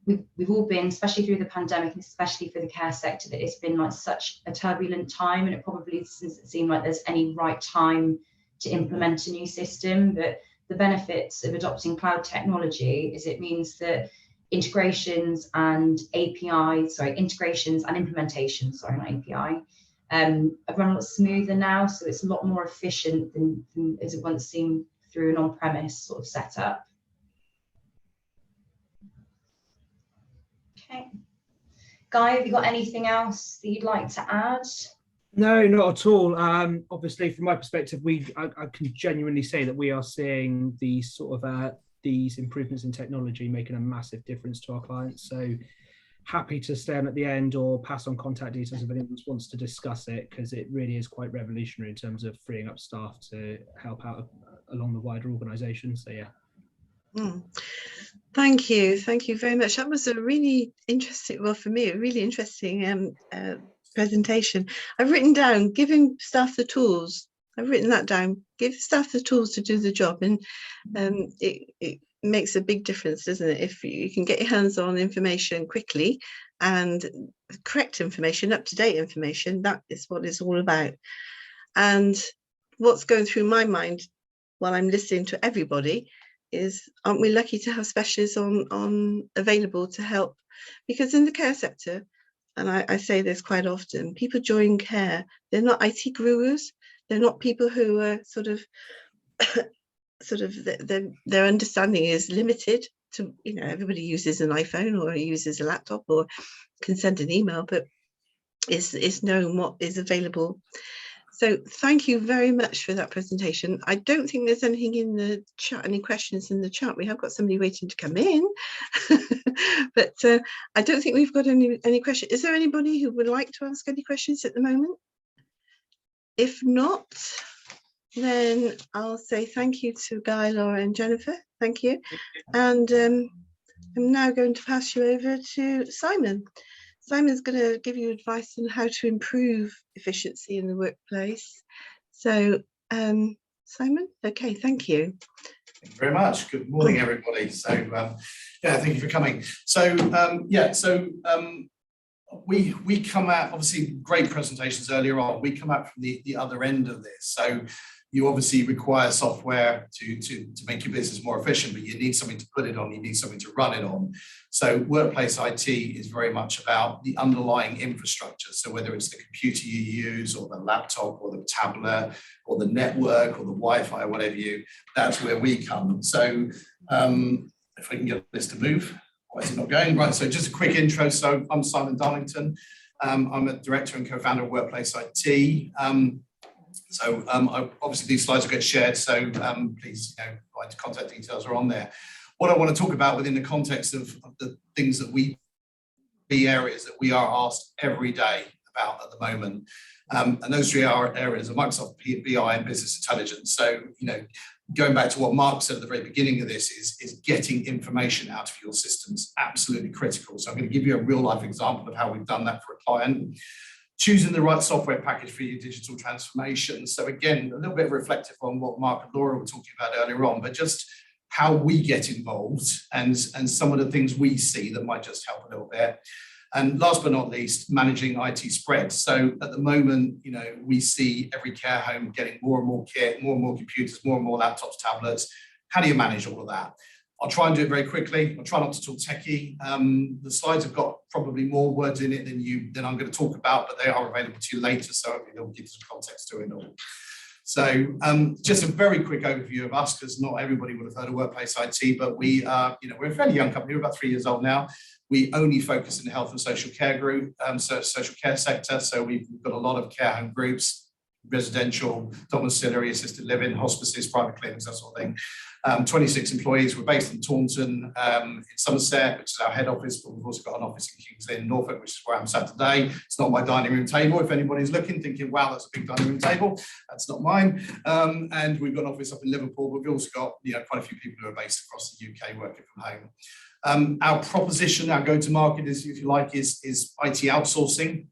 We've all been, especially through the pandemic, and especially for the care sector, that it's been like such a turbulent time, and it probably doesn't seem like there's any right time to implement a new system. But the benefits of adopting cloud technology is it means that integrations and implementations, not API, have run a lot smoother now. So it's a lot more efficient than as it once seemed through an on-premise sort of setup. Okay. Guy, have you got anything else that you'd like to add? No, not at all. Obviously, from my perspective, I can genuinely say that we are seeing these sort of these improvements in technology making a massive difference to our clients. So happy to stay on at the end or pass on contact details if anyone wants to discuss it, because it really is quite revolutionary in terms of freeing up staff to help out along the wider organisation. So yeah. Thank you very much. That was a really interesting, well, for me, a really interesting presentation. I've written down giving staff the tools. I've written that down. Give staff the tools to do the job, and it makes a big difference, doesn't it? If you can get your hands on information quickly and correct information, up-to-date information, that is what it's all about. And what's going through my mind while I'm listening to everybody is, aren't we lucky to have specialists on available to help? Because in the care sector, and I say this quite often, people join care, they're not IT gurus, they're not people who are their understanding is limited to, everybody uses an iPhone or uses a laptop or can send an email, but it's knowing what is available. So thank you very much for that presentation. I don't think there's anything in the chat, any questions in the chat. We have got somebody waiting to come in, but I don't think we've got any questions. Is there anybody who would like to ask any questions at the moment? If not, then I'll say thank you to Guy, Laura and Jennifer. Thank you. And I'm now going to pass you over to Simon. Simon's going to give you advice on how to improve efficiency in the workplace. So, Simon, okay, thank you. Thank you very much. Good morning, everybody. So, yeah, thank you for coming. So, we come out, obviously, great presentations earlier on. We come out from the other end of this. So, you obviously require software to make your business more efficient, but you need something to put it on, you need something to run it on. So WorkplaceIT is very much about the underlying infrastructure. So whether it's the computer you use or the laptop or the tablet or the network or the Wi-Fi or whatever that's where we come. So if I can get this to move, why is it not going? Right, so just a quick intro. So I'm Simon Darlington. I'm a director and co-founder of WorkplaceIT. So obviously these slides will get shared, so please, my contact details are on there. What I want to talk about within the context of the things that the areas that we are asked every day about at the moment, and those three areas are Microsoft BI and business intelligence. So, going back to what Mark said at the very beginning of this is getting information out of your systems absolutely critical. So I'm going to give you a real life example of how we've done that for a client. Choosing the right software package for your digital transformation. So again, a little bit reflective on what Mark and Laura were talking about earlier on, but just how we get involved and some of the things we see that might just help a little bit. And last but not least, managing IT spread. So at the moment, we see every care home getting more and more kit, more and more computers, more and more laptops, tablets. How do you manage all of that? I'll try and do it very quickly. I'll try not to talk techie. The slides have got probably more words in it than I'm going to talk about, but they are available to you later, so hopefully they'll give some context to it all. So just a very quick overview of us, because not everybody would have heard of WorkplaceIT, but we are, we're a fairly young company. We're about 3 years old now. We only focus in the health and social care group, social care sector. So we've got a lot of care home groups, residential, domiciliary, assisted living, hospices, private clinics, that sort of thing. 26 employees. We're based in Taunton, in Somerset, which is our head office, but we've also got an office in King's Lynn, Norfolk, which is where I'm sat today. It's not my dining room table. If anybody's looking, thinking, wow, that's a big dining room table, that's not mine. And we've got an office up in Liverpool, but we've also got quite a few people who are based across the UK working from home. Our proposition, our go-to-market is, if you like, is IT outsourcing.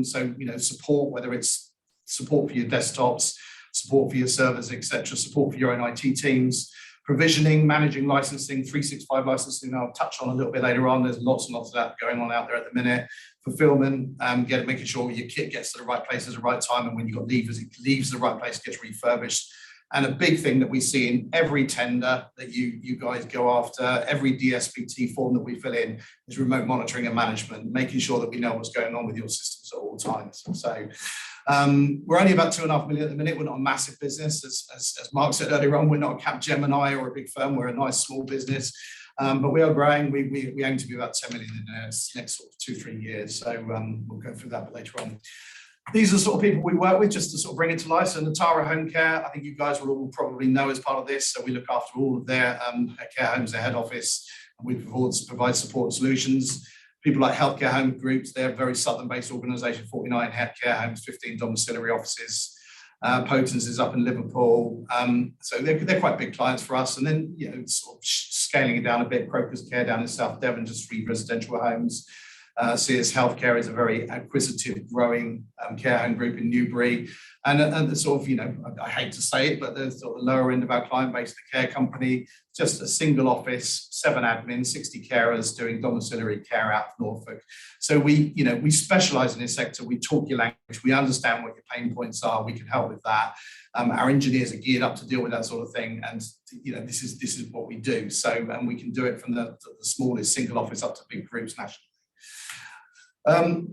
So, support, whether it's support for your desktops, support for your servers, etc., support for your own IT teams, provisioning, managing licensing, 365 licensing, I'll touch on a little bit later on. There's lots and lots of that going on out there at the minute. Fulfillment, making sure your kit gets to the right place at the right time, and when you've got leavers, it leaves the right place, gets refurbished. And a big thing that we see in every tender that you guys go after, every DSPT form that we fill in, is remote monitoring and management, making sure that we know what's going on with your systems at all times. So we're only about 2.5 million at the minute. We're not a massive business. As Mark said earlier on, we're not a Capgemini or a big firm. We're a nice small business. But we are growing. We aim to be about 10 million in the next sort of 2-3 years. So we'll go through that later on. These are the sort of people we work with, just to sort of bring it to life. So Natara Home Care, I think you guys will all probably know as part of this. So we look after all of their care homes, their head office, and we provide support solutions. People like healthcare home groups, they're a very southern-based organisation, 49 care homes, 15 domiciliary offices. Potens is up in Liverpool. So they're quite big clients for us. And then, sort of scaling it down a bit, Crocus Care down in South Devon, just 3 residential homes. CS Healthcare is a very acquisitive, growing care home group in Newbury. And the sort of, I hate to say it, but the sort of lower end of our client base, the care company, just a single office, 7 admins, 60 carers doing domiciliary care out of Norfolk. So we specialise in this sector. We talk your language. We understand what your pain points are. We can help with that. Our engineers are geared up to deal with that sort of thing. And, this is what we do. So, and we can do it from the smallest single office up to big groups nationally.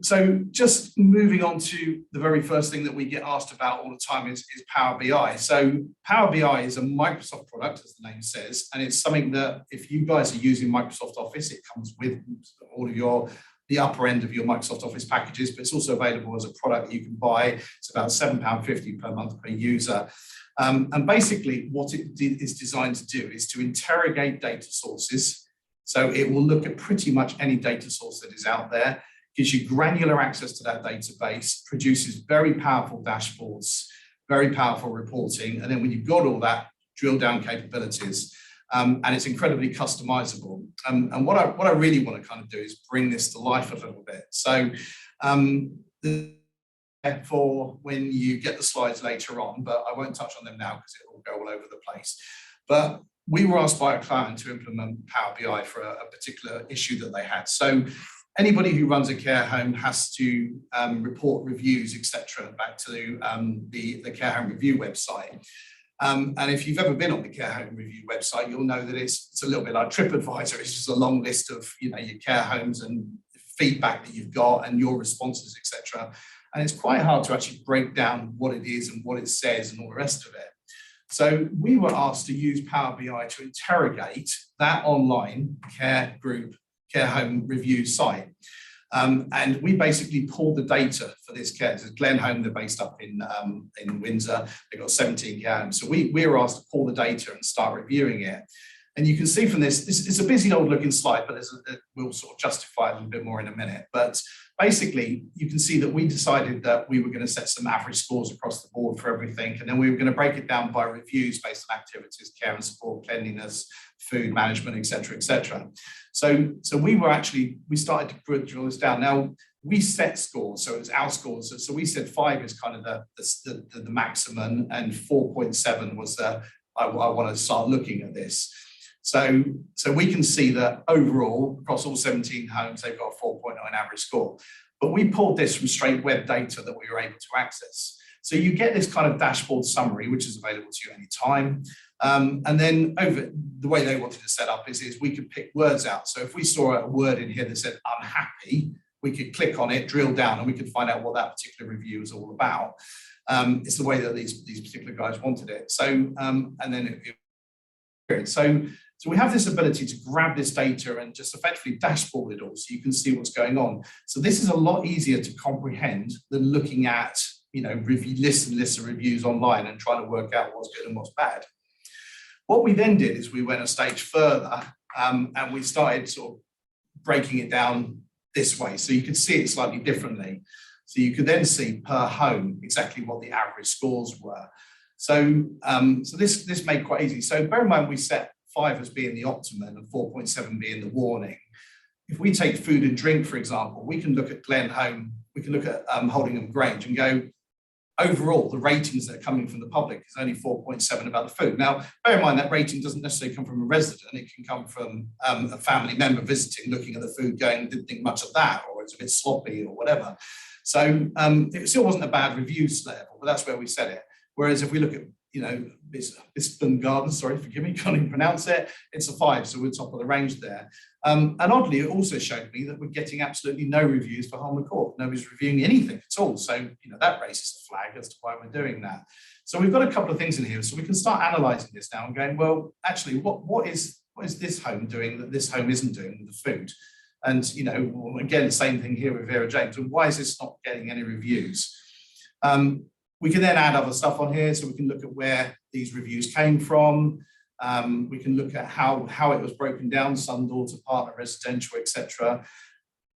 So just moving on to the very first thing that we get asked about all the time is Power BI. So Power BI is a Microsoft product, as the name says, and it's something that if you guys are using Microsoft Office, it comes with all of the upper end of your Microsoft Office packages, but it's also available as a product that you can buy. It's about £7.50 per month per user. And basically what it is designed to do is to interrogate data sources. So it will look at pretty much any data source that is out there, gives you granular access to that database, produces very powerful dashboards, very powerful reporting. And then when you've got all that, drill down capabilities. And it's incredibly customizable. And what I really want to kind of do is bring this to life a little bit. So for when you get the slides later on, but I won't touch on them now because it will go all over the place. But we were asked by a client to implement Power BI for a particular issue that they had. So anybody who runs a care home has to report reviews, etc., back to the care home review website. And if you've ever been on the care home review website, you'll know that it's a little bit like TripAdvisor. It's just a long list of your care homes and feedback that you've got and your responses, etc. And it's quite hard to actually break down what it is and what it says and all the rest of it. So we were asked to use Power BI to interrogate that online care home review site. And we basically pulled the data for this care. This is Glen Home, they're based up in Windsor. They've got 17 care homes. So we were asked to pull the data and start reviewing it. And you can see from this it's a busy old looking slide, but we'll sort of justify a little bit more in a minute. But basically, you can see that we decided that we were going to set some average scores across the board for everything. And then we were going to break it down by reviews based on activities, care and support, cleanliness, food management, etc., etc. So we started to drill this down. Now, we set scores, so it was our scores. So we said 5 is kind of the maximum, and 4.7 was I want to start looking at this. So we can see that overall, across all 17 homes, they've got a 4.9 average score. But we pulled this from straight web data that we were able to access. So you get this kind of dashboard summary, which is available to you anytime. And then the way they wanted to set up is we could pick words out. So if we saw a word in here that said unhappy, we could click on it, drill down, and we could find out what that particular review is all about. It's the way that these particular guys wanted it. So, and then so So we have this ability to grab this data and just effectively dashboard it all so you can see what's going on. So this is a lot easier to comprehend than looking at, lists and lists of reviews online and trying to work out what's good and what's bad. What we then did is we went a stage further and we started sort of breaking it down this way. So you could see it slightly differently. So you could then see per home exactly what the average scores were. So, this made it quite easy. So bear in mind, we set 5 as being the optimum and 4.7 being the warning. If we take food and drink, for example, we can look at Glen Home, we can look at Holdingham Grange and go, overall, the ratings that are coming from the public is only 4.7 about the food. Now, bear in mind that rating doesn't necessarily come from a resident, it can come from a family member visiting, looking at the food, going, didn't think much of that, or it's a bit sloppy or whatever. So it still wasn't a bad reviews level, but that's where we set it. Whereas if we look at, Bispham Gardens, sorry, forgive me, can't even pronounce it, it's a 5, so we're top of the range there. And oddly, it also showed me that we're getting absolutely no reviews for home court. Nobody's reviewing anything at all. So, that raises a flag as to why we're doing that. So we've got a couple of things in here. So we can start analysing this now and going, well, actually, what is this home doing that this home isn't doing with the food? And, again, same thing here with Vera James. And why is this not getting any reviews? We can then add other stuff on here, so we can look at where these reviews came from. We can look at how it was broken down, son, daughter, partner, residential, etc.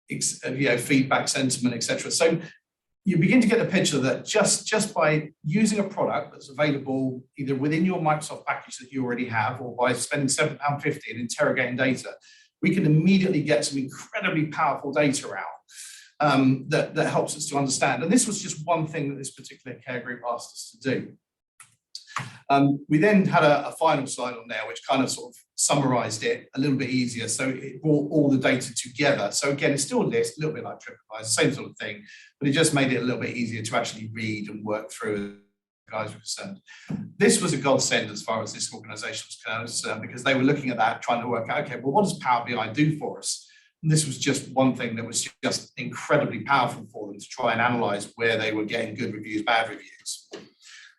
Feedback, sentiment, etc. So you begin to get the picture that just by using a product that's available either within your Microsoft package that you already have, or by spending £7.50 and interrogating data, we can immediately get some incredibly powerful data out. That helps us to understand. And this was just one thing that this particular care group asked us to do. We then had a final slide on there, which kind of sort of summarized it a little bit easier. So it brought all the data together. So again, it's still a list, a little bit like TripAdvisor, same sort of thing, but it just made it a little bit easier to actually read and work through as guys were concerned. This was a godsend as far as this organization was concerned, because they were looking at that, trying to work out, okay, well, what does Power BI do for us? And this was just one thing that was just incredibly powerful for them to try and analyze where they were getting good reviews, bad reviews.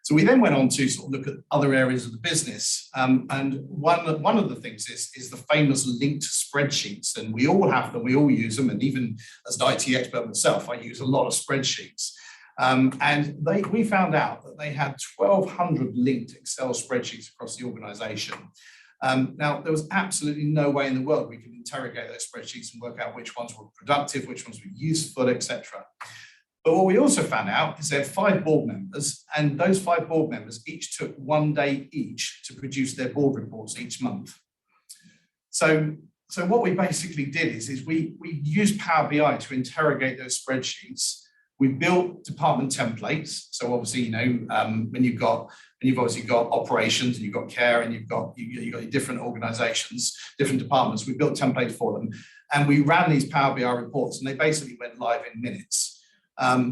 So we then went on to sort of look at other areas of the business. And one of the things is the famous linked spreadsheets. And we all have them, we all use them. And even as an IT expert myself, I use a lot of spreadsheets. And we found out that they had 1,200 linked Excel spreadsheets across the organization. Now, there was absolutely no way in the world we could interrogate those spreadsheets and work out which ones were productive, which ones were useful, etc. But what we also found out is they had 5 board members, and those 5 board members each took 1 day each to produce their board reports each month. So what we basically did is we used Power BI to interrogate those spreadsheets. We built department templates. So obviously, when you've obviously got operations and you've got care and you've got your different organizations, different departments, we built templates for them. And we ran these Power BI reports and they basically went live in minutes.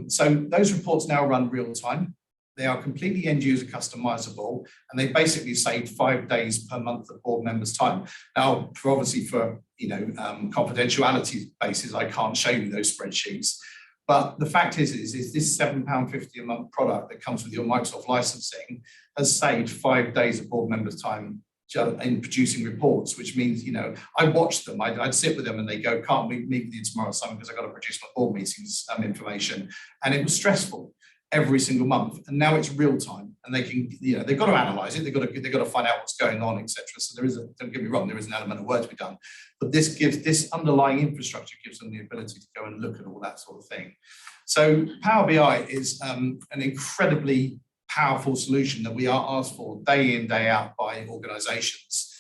So those reports now run real time. They are completely end user customizable, and they basically saved 5 days per month of board members' time. Now, for confidentiality basis, I can't show you those spreadsheets. But the fact is this £7.50 a month product that comes with your Microsoft licensing has saved 5 days of board members' time in producing reports, which means, I watch them, I'd sit with them and they go, can't we meet with you tomorrow, Simon, because I've got to produce my board meetings information. And it was stressful every single month. And now it's real time and they can, they've got to analyze it. They've got to find out what's going on, etc. So don't get me wrong, there is an element of work to be done, but this underlying infrastructure gives them the ability to go and look at all that sort of thing. So Power BI is an incredibly powerful solution that we are asked for day in, day out by organizations.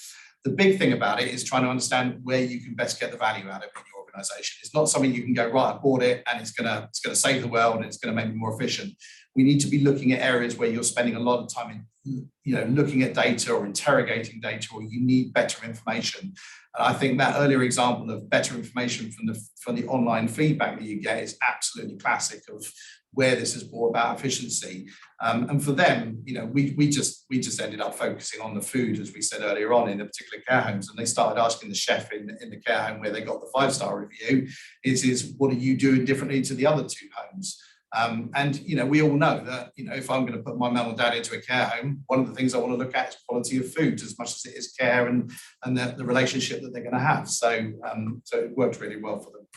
The big thing about it is trying to understand where you can best get the value out of it in your organization. It's not something you can go, right, I bought it and it's gonna save the world and it's gonna make me more efficient. We need to be looking at areas where you're spending a lot of time in, looking at data or interrogating data, or you need better information. And I think that earlier example of better information from the online feedback that you get is absolutely classic of where this has brought about efficiency. And for them, we just ended up focusing on the food, as we said earlier on, in the particular care homes. And they started asking the chef in the care home where they got the 5-star review, is what are you doing differently to the other 2 homes? And we all know that if I'm going to put my mum and dad into a care home, one of the things I want to look at is quality of food as much as it is care and the relationship that they're going to have. So so it worked really well for them.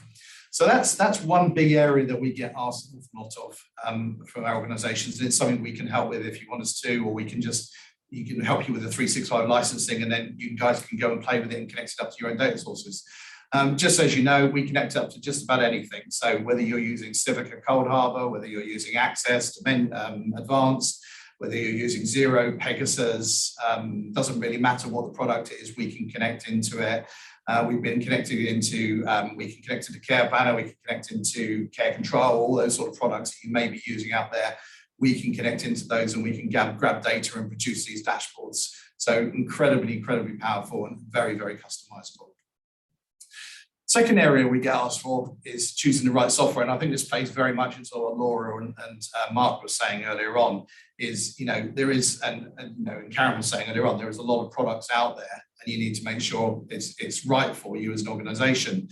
So that's one big area that we get asked an awful lot of from our organisations, and it's something we can help with if you want us to, or we can help you with the 365 licensing, and then you guys can go and play with it and connect it up to your own data sources. Just so you know, we connect up to just about anything. So whether you're using Civica Cold Harbor, whether you're using Access Advanced, whether you're using Xero, Pegasus, doesn't really matter what the product is, we can connect into it. We've been connected into, we can connect into Care Planner, we can connect into Care Control, all those sort of products that you may be using out there. We can connect into those and we can grab data and produce these dashboards. So incredibly, incredibly powerful and very, very customizable. Second area we get asked for is choosing the right software. And I think this plays very much into what Laura and Mark was saying earlier on, is, there is, and Karen was saying earlier on, there is a lot of products out there and you need to make sure it's right for you as an organization.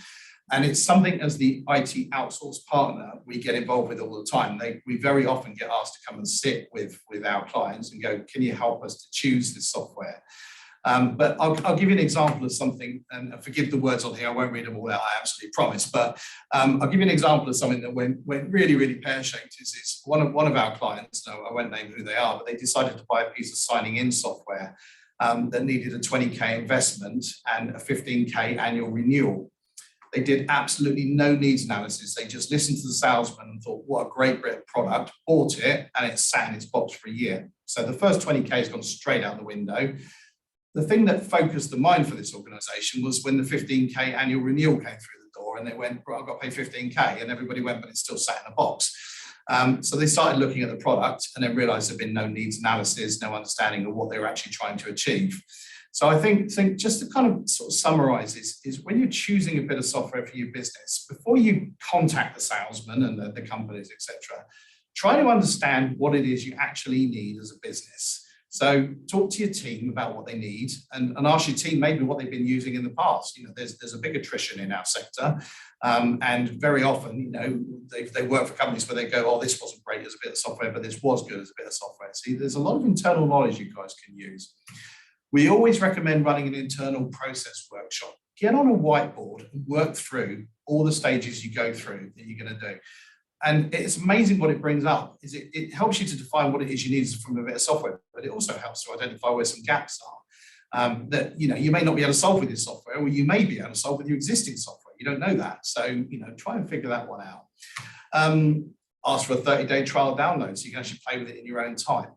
And it's something as the IT outsource partner we get involved with all the time. We very often get asked to come and sit with our clients and go, can you help us to choose this software? But I'll give you an example of something, and forgive the words on here, I won't read them all out, I absolutely promise, but I'll give you an example of something that went really, really pear-shaped. Is one of our clients, no, I won't name who they are, but they decided to buy a piece of signing in software that needed a 20k investment and a 15k annual renewal. They did absolutely no needs analysis. They just listened to the salesman and thought, what a great product, bought it, and it sat in its box for a year. So the first 20k has gone straight out the window. The thing that focused the mind for this organisation was when the 15k annual renewal came through the door and they went, right, I've got to pay 15k, and everybody went, but it's still sat in a box. So they started looking at the product and then realised there'd been no needs analysis, no understanding of what they were actually trying to achieve. So I think just to kind of sort of summarise is when you're choosing a bit of software for your business, before you contact the salesman and the companies, etc., try to understand what it is you actually need as a business. So talk to your team about what they need and ask your team maybe what they've been using in the past. There's a big attrition in our sector, and very often, they work for companies where they go, oh, this wasn't great as a bit of software, but this was good as a bit of software. See, there's a lot of internal knowledge you guys can use. We always recommend running an internal process workshop. Get on a whiteboard and work through all the stages you go through that you're going to do. And it's amazing what it brings up. Is it helps you to define what it is you need from a bit of software, but it also helps to identify where some gaps are that you may not be able to solve with this software, or you may be able to solve with your existing software. You don't know that, so try and figure that one out. Ask for a 30-day trial download so you can actually play with it in your own time.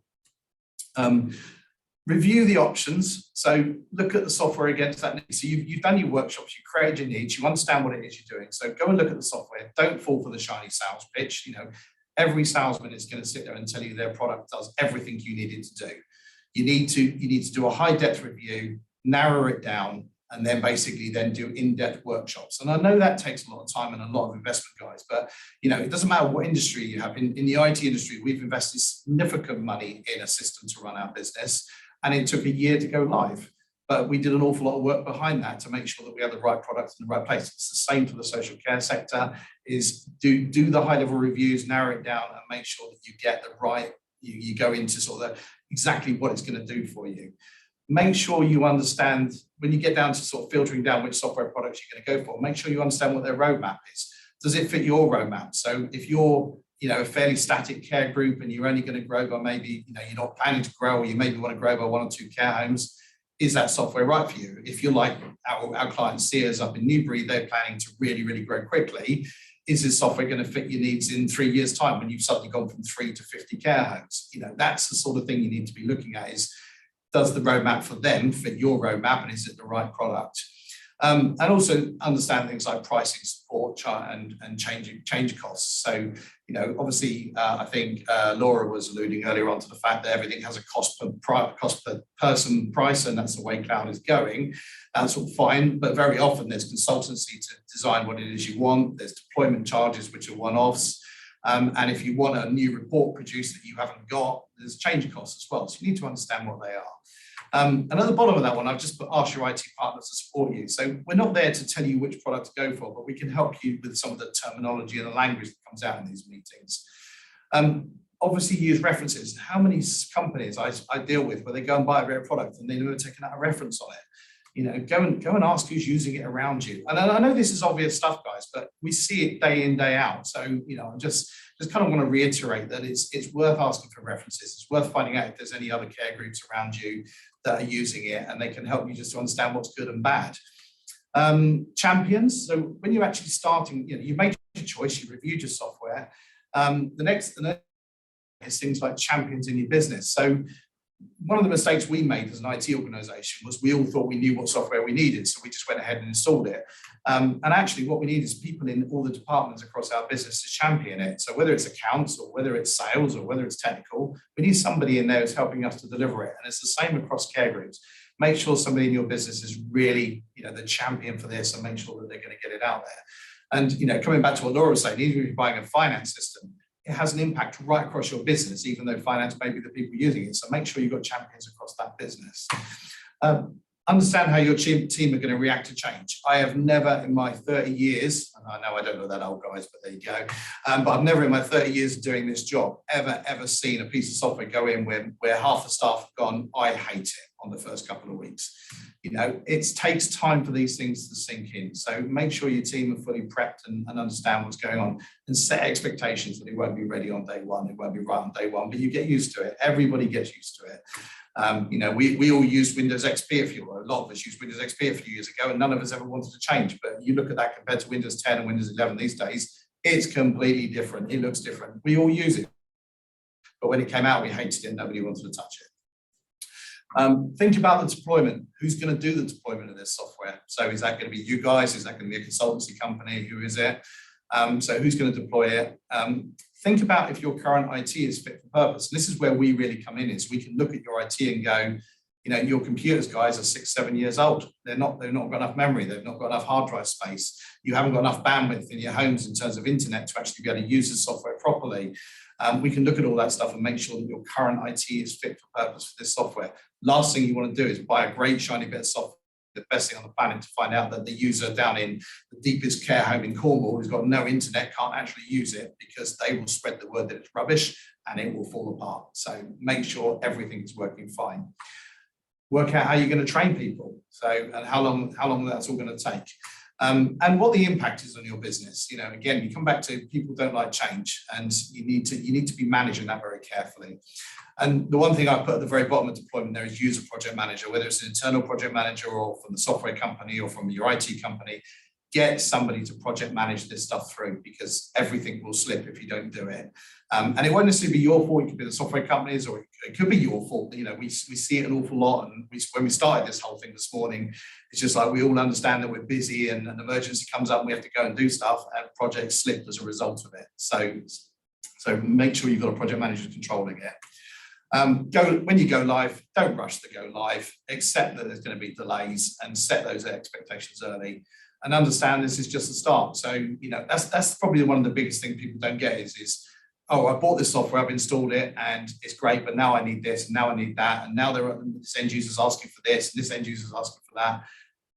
Review the options. So look at the software against that need. So you've done your workshops, you created your needs, you understand what it is you're doing. So go and look at the software. Don't fall for the shiny sales pitch. Every salesman is going to sit there and tell you their product does everything you need it to do. You need to do a high depth review, narrow it down, and then basically do in-depth workshops. And I know that takes a lot of time and a lot of investment, guys, but it doesn't matter what industry you have. In the IT industry, we've invested significant money in a system to run our business. And it took a year to go live, but we did an awful lot of work behind that to make sure that we had the right products in the right place. It's the same for the social care sector, is do the high level reviews, narrow it down and make sure that you get the right, you go into sort of exactly what it's going to do for you. Make sure you understand, when you get down to sort of filtering down which software products you're going to go for, make sure you understand what their roadmap is. Does it fit your roadmap? So if you're a fairly static care group and you're only going to grow by maybe, you're not planning to grow, or you maybe want to grow by 1 or 2 care homes, is that software right for you? If you're like our client Sears up in Newbury, they're planning to really, really grow quickly. Is this software going to fit your needs in 3 years' time when you've suddenly gone from 3 to 50 care homes? That's the sort of thing you need to be looking at, is does the roadmap for them fit your roadmap, and is it the right product? And also understand things like pricing support and change costs. So, obviously, I think Laura was alluding earlier on to the fact that everything has a cost per person price, and that's the way cloud is going. That's all fine, but very often there's consultancy to design what it is you want. There's deployment charges, which are one-offs. And if you want a new report produced that you haven't got, there's change costs as well. So you need to understand what they are. And at the bottom of that one, I've just put ask your IT partners to support you. So we're not there to tell you which product to go for, but we can help you with some of the terminology and the language that comes out in these meetings. Obviously use references. How many companies I deal with where they go and buy a great product and they've never taken out a reference on it? You know, go and ask who's using it around you. And I know this is obvious stuff, guys, but we see it day in, day out. So, you know, I just kind of want to reiterate that it's worth asking for references. It's worth finding out if there's any other care groups around you that are using it, and they can help you just to understand what's good and bad. Champions. So when you're actually starting, you know, you've made your choice, you've reviewed your software. The next is things like champions in your business. So one of the mistakes we made as an IT organization was we all thought we knew what software we needed, so we just went ahead and installed it. And actually what we need is people in all the departments across our business to champion it. So whether it's accounts or whether it's sales or whether it's technical, we need somebody in there who's helping us to deliver it. And it's the same across care groups. Make sure somebody in your business is really, you know, the champion for this, and make sure that they're going to get it out there. And, you know, coming back to what Laura was saying, even if you're buying a finance system, it has an impact right across your business, even though finance may be the people using it. So make sure you've got champions across that business. Understand how your team are going to react to change. I have never in my 30 years, and I know I don't know that old, guys, but there you go. But I've never in my 30 years of doing this job ever seen a piece of software go in where half the staff have gone, I hate it, on the first couple of weeks. You know, it takes time for these things to sink in. So make sure your team are fully prepped and understand what's going on, and set expectations that it won't be ready on day one. It won't be right on day one, but you get used to it. Everybody gets used to it. You know, we all used Windows XP a lot of us used Windows XP a few years ago, and none of us ever wanted to change. But you look at that compared to Windows 10 and Windows 11 these days, it's completely different. It looks different. We all use it. But when it came out, we hated it. Nobody wanted to touch it. Think about the deployment. Who's going to do the deployment of this software? So is that going to be you guys? Is that going to be a consultancy company? Who is it? So who's going to deploy it? Think about if your current IT is fit for purpose. And this is where we really come in, is we can look at your IT and go, you know, your computers, guys, are 6-7 years old. They've not got enough memory. They've not got enough hard drive space. You haven't got enough bandwidth in your homes in terms of internet to actually be able to use the software properly. We can look at all that stuff and make sure that your current IT is fit for purpose for this software. Last thing you want to do is buy a great shiny bit of software, the best thing on the planet, to find out that the user down in the deepest care home in Cornwall who's got no internet can't actually use it, because they will spread the word that it's rubbish and it will fall apart. So make sure everything is working fine. Work out how you're going to train people. So, and how long that's all going to take. And what the impact is on your business. You know, again, you come back to people don't like change, and you need to be managing that very carefully. And the one thing I put at the very bottom of deployment there is user project manager, whether it's an internal project manager or from the software company or from your IT company. Get somebody to project manage this stuff through, because everything will slip if you don't do it. And it won't necessarily be your fault. It could be the software companies, or it could be your fault. You know, we see it an awful lot. And when we started this whole thing this morning, it's just like we all understand that we're busy and an emergency comes up and we have to go and do stuff, and projects slip as a result of it. So make sure you've got a project manager controlling it. When you go live, don't rush to go live. Accept that there's going to be delays and set those expectations early. And understand this is just the start. So, you know, that's probably one of the biggest things people don't get is, oh, I bought this software, I've installed it and it's great, but now I need this, and now I need that, and now this end user's asking for this, and this end user's asking for that.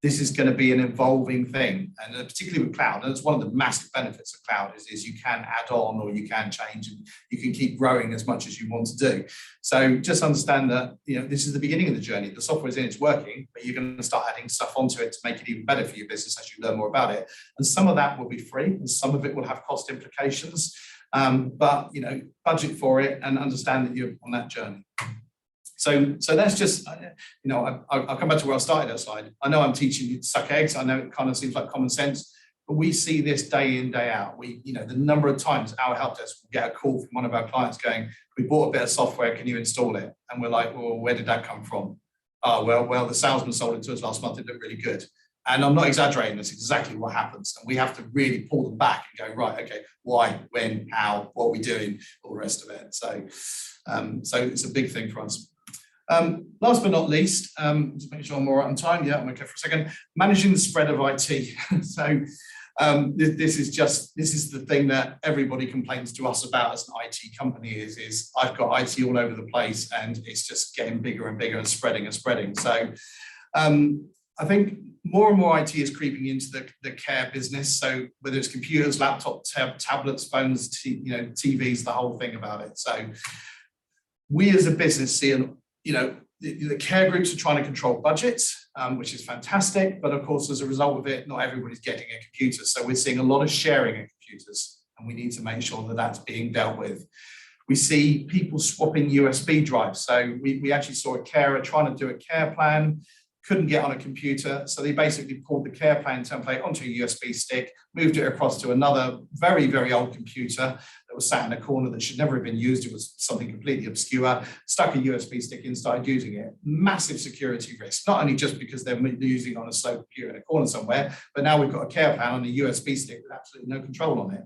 This is going to be an evolving thing, and particularly with cloud, and it's one of the massive benefits of cloud is you can add on or you can change, and you can keep growing as much as you want to do. So just understand that, you know, this is the beginning of the journey. The software is in, it's working, but you're going to start adding stuff onto it to make it even better for your business as you learn more about it. And some of that will be free, and some of it will have cost implications. But you know, budget for it and understand that you're on that journey. So that's just, you know, I'll come back to where I started outside. I know I'm teaching you to suck eggs. I know it kind of seems like common sense, but we see this day in, day out. You know, the number of times our help desk will get a call from one of our clients going, we bought a bit of software, can you install it? And we're like, well, where did that come from? Oh, well, the salesman sold it to us last month. It looked really good. And I'm not exaggerating, that's exactly what happens. And we have to really pull them back and go, right, okay, why, when, how, what are we doing, all the rest of it. So it's a big thing for us. Last but not least, just making sure I'm all right on time. Yeah, I'm okay for a second. Managing the spread of IT. So this is the thing that everybody complains to us about as an IT company is I've got IT all over the place and it's just getting bigger and bigger and spreading. So I think more and more IT is creeping into the care business. So whether it's computers, laptops, tablets, phones, TVs, the whole thing about it. So we as a business see, the care groups are trying to control budgets, which is fantastic. But of course, as a result of it, not everybody's getting a computer. So we're seeing a lot of sharing of computers, and we need to make sure that that's being dealt with. We see people swapping USB drives. So we actually saw a carer trying to do a care plan, couldn't get on a computer. So they basically pulled the care plan template onto a USB stick, moved it across to another very, very old computer that was sat in a corner that should never have been used. It was something completely obscure, stuck a USB stick in, started using it. Massive security risk, not only just because they're using it on a slow computer in a corner somewhere, but now we've got a care plan on a USB stick with absolutely no control on it.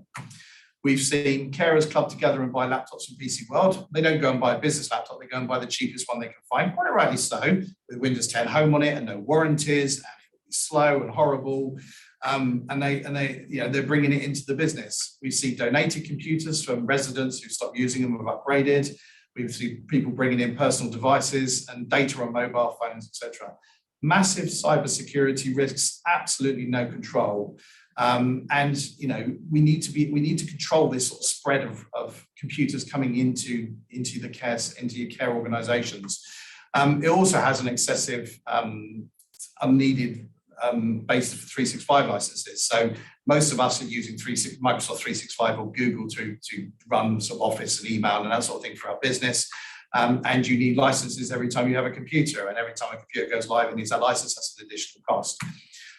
We've seen carers club together and buy laptops from PC World. They don't go and buy a business laptop, they go and buy the cheapest one they can find, quite rightly so, with Windows 10 Home on it and no warranties, and it'll be slow and horrible. They're bringing it into the business. We see donated computers from residents who stopped using them, have upgraded. We've seen people bringing in personal devices and data on mobile phones, etc. Massive cybersecurity risks, absolutely no control. We need to control this sort of spread of computers coming into your care organisations. It also has an excessive, unneeded base of 365 licenses. So most of us are using Microsoft 365 or Google to run sort of Office and email and that sort of thing for our business. And you need licenses every time you have a computer, and every time a computer goes live and needs that license, that's an additional cost.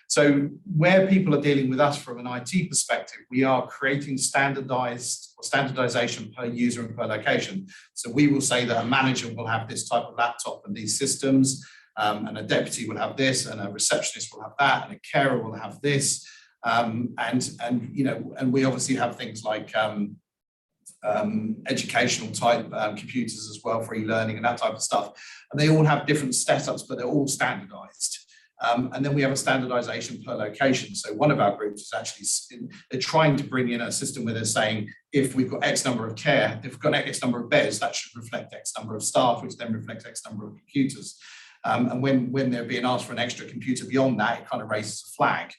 So where people are dealing with us from an IT perspective, we are creating standardization per user and per location. So we will say that a manager will have this type of laptop and these systems, and a deputy will have this, and a receptionist will have that, and a carer will have this. And we obviously have things like educational type computers as well for e-learning and that type of stuff. And they all have different setups, but they're all standardized. And then we have a standardization per location. So one of our groups is actually, they're trying to bring in a system where they're saying, if we've got X number of if we've got X number of beds, that should reflect X number of staff, which then reflects X number of computers. And when they're being asked for an extra computer beyond that, it kind of raises a flag.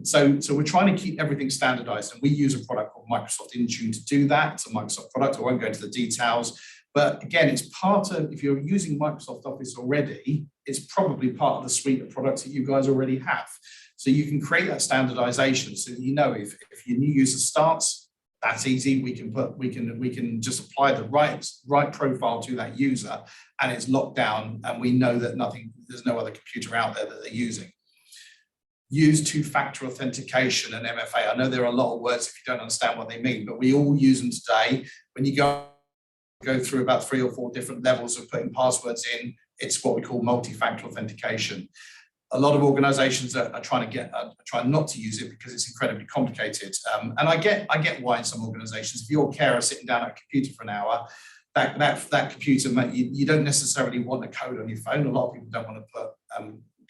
So we're trying to keep everything standardized, and we use a product called Microsoft Intune to do that. It's a Microsoft product. I won't go into the details. But again, it's part of, if you're using Microsoft Office already, it's probably part of the suite of products that you guys already have. So you can create that standardization so that you know if your new user starts, that's easy. We can just apply the right profile to that user, and it's locked down, and we know that there's no other computer out there that they're using. Use two-factor authentication and MFA. I know there are a lot of words if you don't understand what they mean, but we all use them today. When you go through about 3 or 4 different levels of putting passwords in, it's what we call multi-factor authentication. A lot of organizations are trying not to use it because it's incredibly complicated. And I get why in some organizations, if you're a carer sitting down at a computer for an hour, that computer, you don't necessarily want a code on your phone. A lot of people don't want to put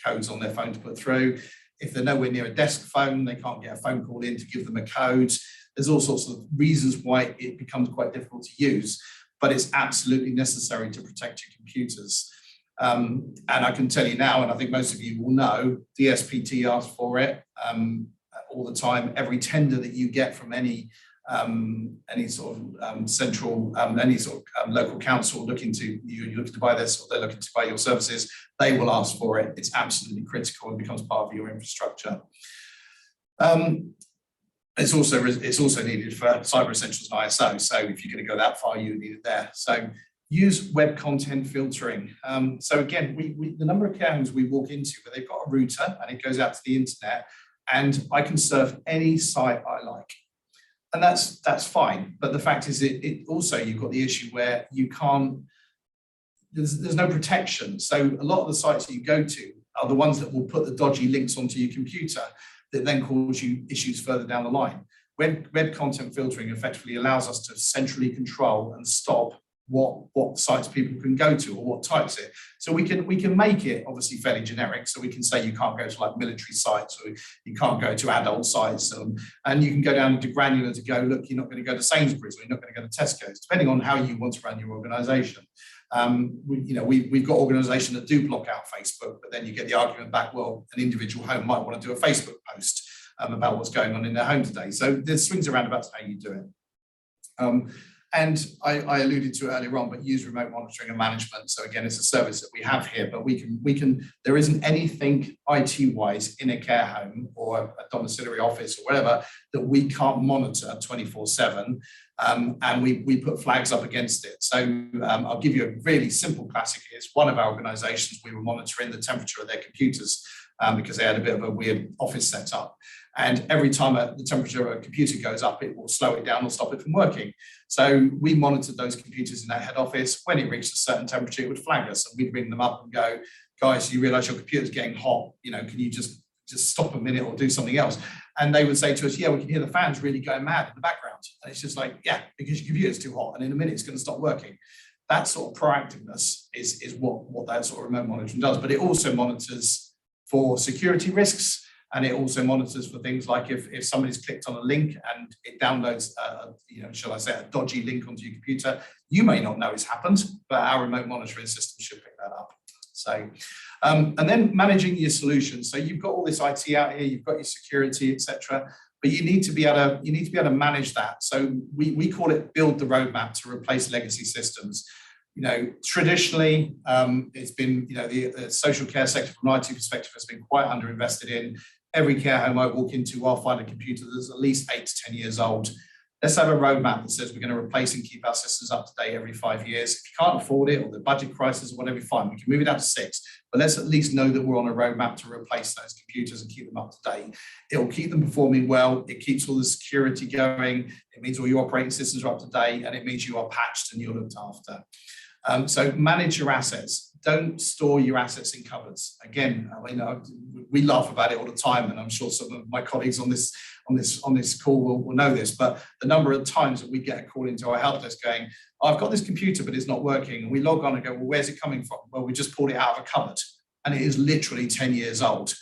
codes on their phone to put through. If they're nowhere near a desk phone, they can't get a phone call in to give them a code. There's all sorts of reasons why it becomes quite difficult to use, but it's absolutely necessary to protect your computers. And I can tell you now, and I think most of you will know, the SPT asks for it all the time. Every tender that you get from any sort of central, local council looking to buy this, or they're looking to buy your services, they will ask for it. It's absolutely critical and becomes part of your infrastructure. It's also needed for Cyber Essentials and ISO. So if you're going to go that far, you need it there. So use web content filtering. So again, the number of care homes we walk into where they've got a router and it goes out to the internet, and I can surf any site I like. And that's fine. But the fact is, it also, you've got the issue where you can't, there's no protection. So a lot of the sites that you go to are the ones that will put the dodgy links onto your computer that then cause you issues further down the line. Web content filtering effectively allows us to centrally control and stop what sites people can go to or what types it. So we can make it obviously fairly generic. So we can say you can't go to like military sites, or you can't go to adult sites, and you can go down to granular to go, look, you're not going to go to Sainsbury's, or you're not going to go to Tesco's, depending on how you want to run your organization. We've got organisations that do block out Facebook, but then you get the argument back, well, an individual home might want to do a Facebook post about what's going on in their home today. So there's swings and roundabouts how you do it. And I alluded to it earlier on, but use remote monitoring and management. So again, it's a service that we have here, but there isn't anything IT-wise in a care home or a domiciliary office or whatever that we can't monitor 24/7. And we put flags up against it. So I'll give you a really simple classic. It's one of our organizations, we were monitoring the temperature of their computers because they had a bit of a weird office setup. And every time the temperature of a computer goes up, it will slow it down or stop it from working. So we monitored those computers in that head office. When it reached a certain temperature, it would flag us, and we'd ring them up and go, guys, you realize your computer's getting hot, can you just stop a minute or do something else? And they would say to us, yeah, we can hear the fans really going mad in the background. And it's just like, yeah, because your computer's too hot, and in a minute it's going to stop working. That sort of proactiveness is what that sort of remote monitoring does. But it also monitors for security risks. And it also monitors for things like if somebody's clicked on a link and it downloads, shall I say, a dodgy link onto your computer, you may not know it's happened, but our remote monitoring system should pick that up. So, and then managing your solutions. So you've got all this IT out here, you've got your security, etc. But you need to be able to manage that. So we call it build the roadmap to replace legacy systems. Traditionally, it's been, the social care sector from an IT perspective has been quite underinvested in. Every care home I walk into, I'll find a computer that's at least 8 to 10 years old. Let's have a roadmap that says we're going to replace and keep our systems up to date every 5 years. If you can't afford it, or the budget crisis or whatever, fine, we can move it down to 6. But let's at least know that we're on a roadmap to replace those computers and keep them up to date. It will keep them performing well. It keeps all the security going. It means all your operating systems are up to date, and it means you are patched and you're looked after. So manage your assets. Don't store your assets in cupboards. Again, we laugh about it all the time, and I'm sure some of my colleagues on this call will know this. But the number of times that we get a call into our help desk going, "I've got this computer, but it's not working," and we log on and go, "Well, where's it coming from?" "Well, we just pulled it out of a cupboard, and it is literally 10 years old."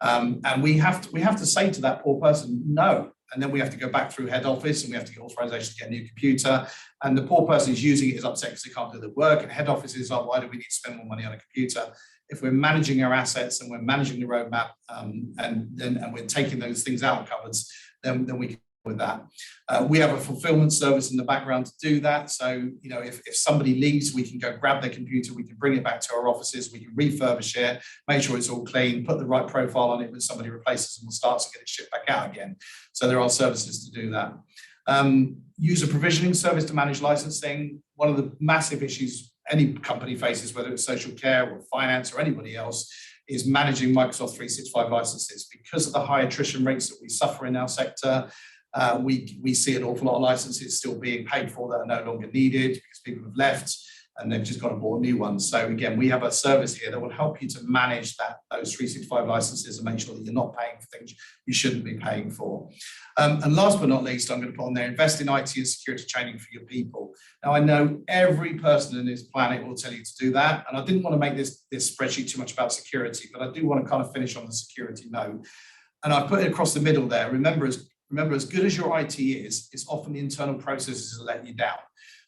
And we have to say to that poor person, "No." And then we have to go back through head office and we have to get authorization to get a new computer. And the poor person who's using it is upset because they can't do the work. And head office is like, why do we need to spend more money on a computer? If we're managing our assets and we're managing the roadmap and we're taking those things out of cupboards, then we can deal with that. We have a fulfillment service in the background to do that. So, if somebody leaves, we can go grab their computer, we can bring it back to our offices, we can refurbish it, make sure it's all clean, put the right profile on it when somebody replaces and we'll start to get it shipped back out again. So there are services to do that. User provisioning service to manage licensing. One of the massive issues any company faces, whether it's social care or finance or anybody else, is managing Microsoft 365 licenses. Because of the high attrition rates that we suffer in our sector, we see an awful lot of licenses still being paid for that are no longer needed because people have left and they've just got to bought new ones. So again, we have a service here that will help you to manage those 365 licenses and make sure that you're not paying for things you shouldn't be paying for. And last but not least, I'm going to put on there, invest in IT and security training for your people. Now, I know every person on this planet will tell you to do that. And I didn't want to make this spreadsheet too much about security, but I do want to kind of finish on the security note. And I put it across the middle there. Remember, as good as your IT is, it's often the internal processes that let you down.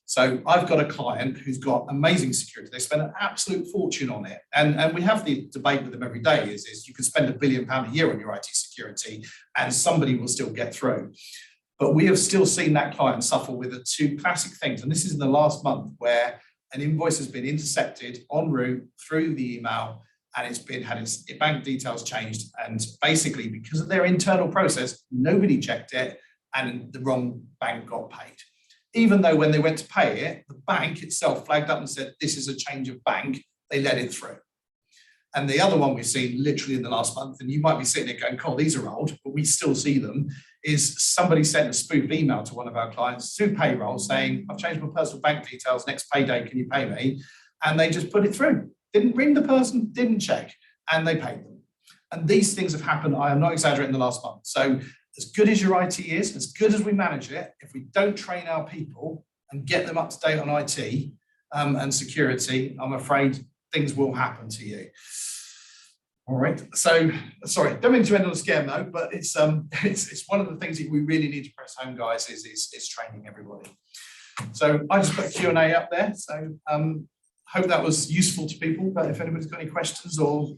So I've got a client who's got amazing security. They spend an absolute fortune on it. And we have the debate with them every day is you can spend £1 billion a year on your IT security and somebody will still get through. But we have still seen that client suffer with the two classic things. And this is in the last month where an invoice has been intercepted en route through the email and it's had its bank details changed. And basically, because of their internal process, nobody checked it and the wrong bank got paid. Even though when they went to pay it, the bank itself flagged up and said, this is a change of bank, they let it through. And the other one we've seen literally in the last month, and you might be sitting there going, "Cool, these are old," but we still see them, is somebody sent a spoof email to one of our clients through payroll saying, "I've changed my personal bank details, next payday, can you pay me?" And they just put it through. Didn't ring the person, didn't check, and they paid them. And these things have happened, I am not exaggerating, the last month. So as good as your IT is, as good as we manage it, if we don't train our people and get them up to date on IT and security, I'm afraid things will happen to you. All right. So, sorry, don't mean to end on a scare note, but it's one of the things that we really need to press home, guys, is training everybody. So I just put Q&A up there. So hope that was useful to people, but if anybody's got any questions, or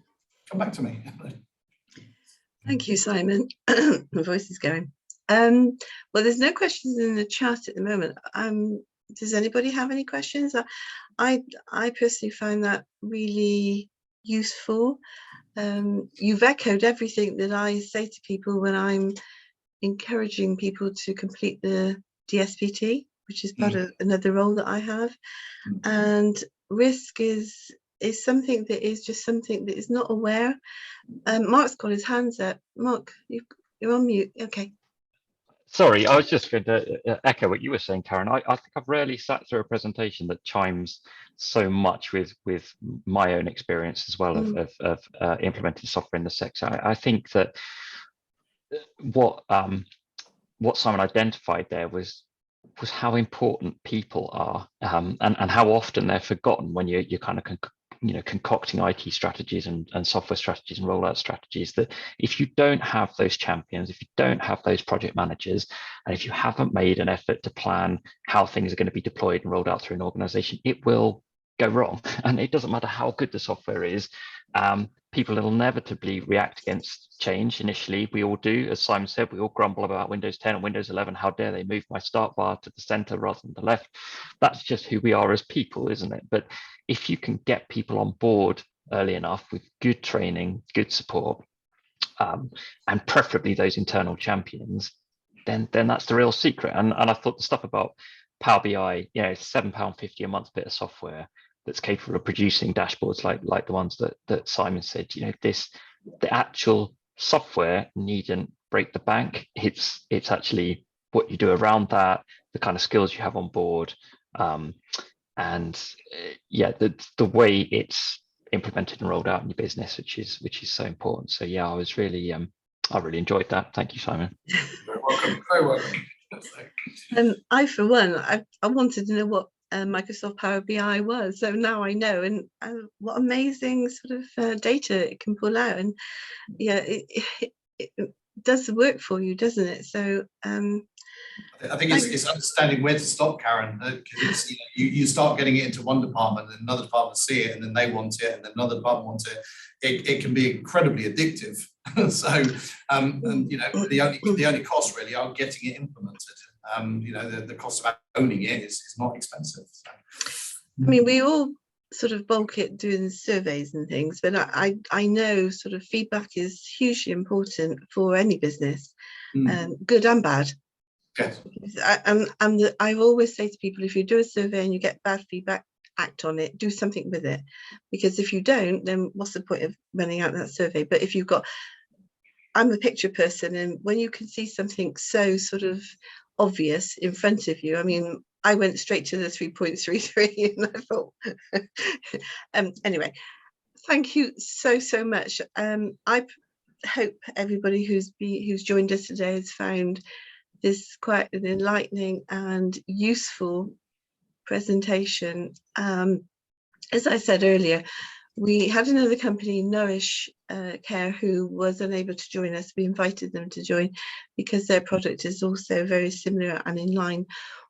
come back to me. Thank you, Simon. My voice is going. Well, there's no questions in the chat at the moment. Does anybody have any questions? I personally find that really useful. You've echoed everything that I say to people when I'm encouraging people to complete the DSPT, which is part of another role that I have. And risk is something that is just something that is not aware. Mark's got his hands up. Mark, you're on mute. Okay. Sorry, I was just going to echo what you were saying, Karen. I think I've rarely sat through a presentation that chimes so much with my own experience as well of implementing software in the sector. I think that what Simon identified there was how important people are, and how often they're forgotten when you're kind of concocting IT strategies and software strategies and rollout strategies. That if you don't have those champions, if you don't have those project managers, and if you haven't made an effort to plan how things are going to be deployed and rolled out through an organization, it will go wrong. And it doesn't matter how good the software is. People will inevitably react against change initially. We all do. As Simon said, we all grumble about Windows 10 and Windows 11. How dare they move my start bar to the center rather than the left? That's just who we are as people, isn't it? But if you can get people on board early enough with good training, good support, and preferably those internal champions, then that's the real secret. And I thought the stuff about Power BI, it's £7.50 a month bit of software that's capable of producing dashboards like the ones that Simon said. The actual software needn't break the bank. It's actually what you do around that, the kind of skills you have on board, and the way it's implemented and rolled out in your business, which is so important. So yeah, I really enjoyed that. Thank you, Simon. Very welcome. Very welcome. I, for one, I wanted to know what Microsoft Power BI was, so now I know, and what amazing sort of data it can pull out, and it does the work for you, doesn't it? So I think it's understanding where to stop, Karen, because you start getting it into one department and another department see it and then they want it and then another department wants it. It can be incredibly addictive. So and the only cost really are getting it implemented. The cost of owning it is not expensive. So. I mean, we all sort of bulk it doing surveys and things, but I know sort of feedback is hugely important for any business, good and bad. Yes. I always say to people, if you do a survey and you get bad feedback, act on it, do something with it, because if you don't, then what's the point of running out that survey? But if you've got, I'm a picture person, and when you can see something so sort of obvious in front of you, I mean, I went straight to the 3.33 and I thought anyway, thank you so much. I hope everybody who's joined us today has found this quite an enlightening and useful presentation. As I said earlier, we had another company, Nourish Care, who was unable to join us. We invited them to join because their product is also very similar and in line.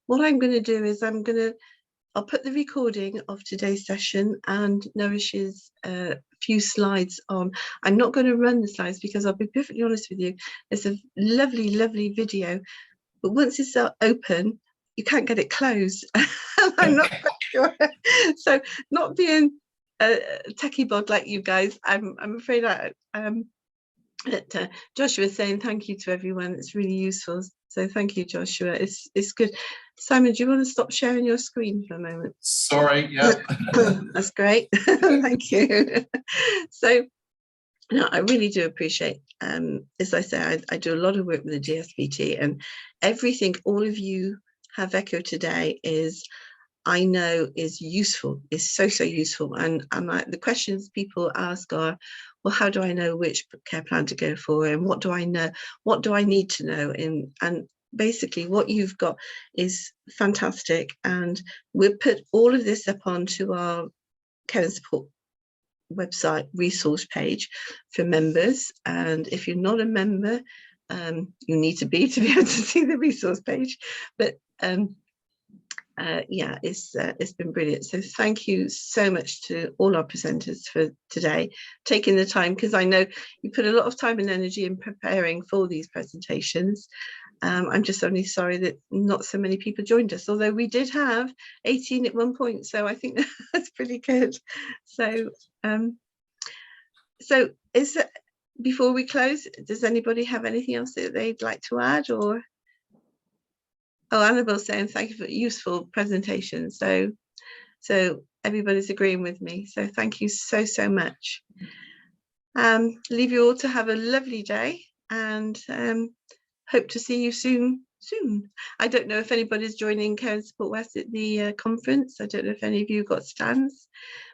What I'm going to do is I'll put the recording of today's session and Nourish's few slides on. I'm not going to run the slides because I'll be perfectly honest with you, it's a lovely video, but once it's open, you can't get it closed. I'm not quite sure. So not being a techie bod like you guys, I'm afraid Joshua is saying thank you to everyone. It's really useful. So thank you, Joshua. It's good. Simon, do you want to stop sharing your screen for a moment? Sorry, yeah. That's great. Thank you. So no, I really do appreciate, as I say, I do a lot of work with the DSPT, and everything all of you have echoed today I know is useful, is so useful. And the questions people ask are, well, how do I know which care plan to go for, and what do I know, what do I need to know? And basically what you've got is fantastic, and we'll put all of this up onto our care and support website resource page for members. And if you're not a member, you need to be able to see the resource page, but yeah, it's been brilliant. So thank you so much to all our presenters for today, taking the time, because I know you put a lot of time and energy in preparing for these presentations. I'm just only sorry that not so many people joined us, although we did have 18 at one point, so I think that's pretty good. So so is that, before we close, does anybody have anything else that they'd like to add? Or oh, Annabelle's saying thank you for useful presentation. So everybody's agreeing with me, so thank you so much. Leave you all to have a lovely day, and hope to see you soon. I don't know if anybody's joining Care and Support West at the conference. I don't know if any of you got stands,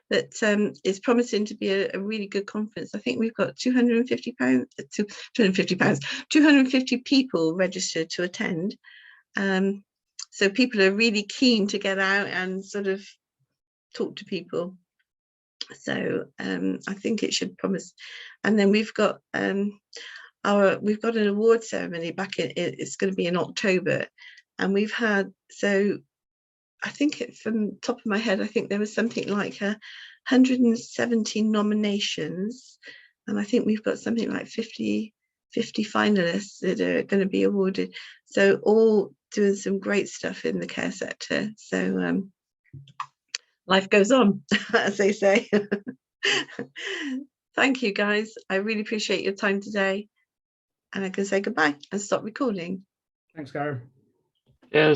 but it's promising to be a really good conference. I think we've got 250 people registered to attend. So people are really keen to get out and sort of talk to people. So I think it should promise. And then we've got an award ceremony back in, it's going to be in October, and we've had, so I think from top of my head, I think there was something like 170 nominations, and I think we've got something like 50 finalists that are going to be awarded. So all doing some great stuff in the care sector. So life goes on, as they say. Thank you, guys. I really appreciate your time today. And I can say goodbye and stop recording. Thanks, Karen. Cheers.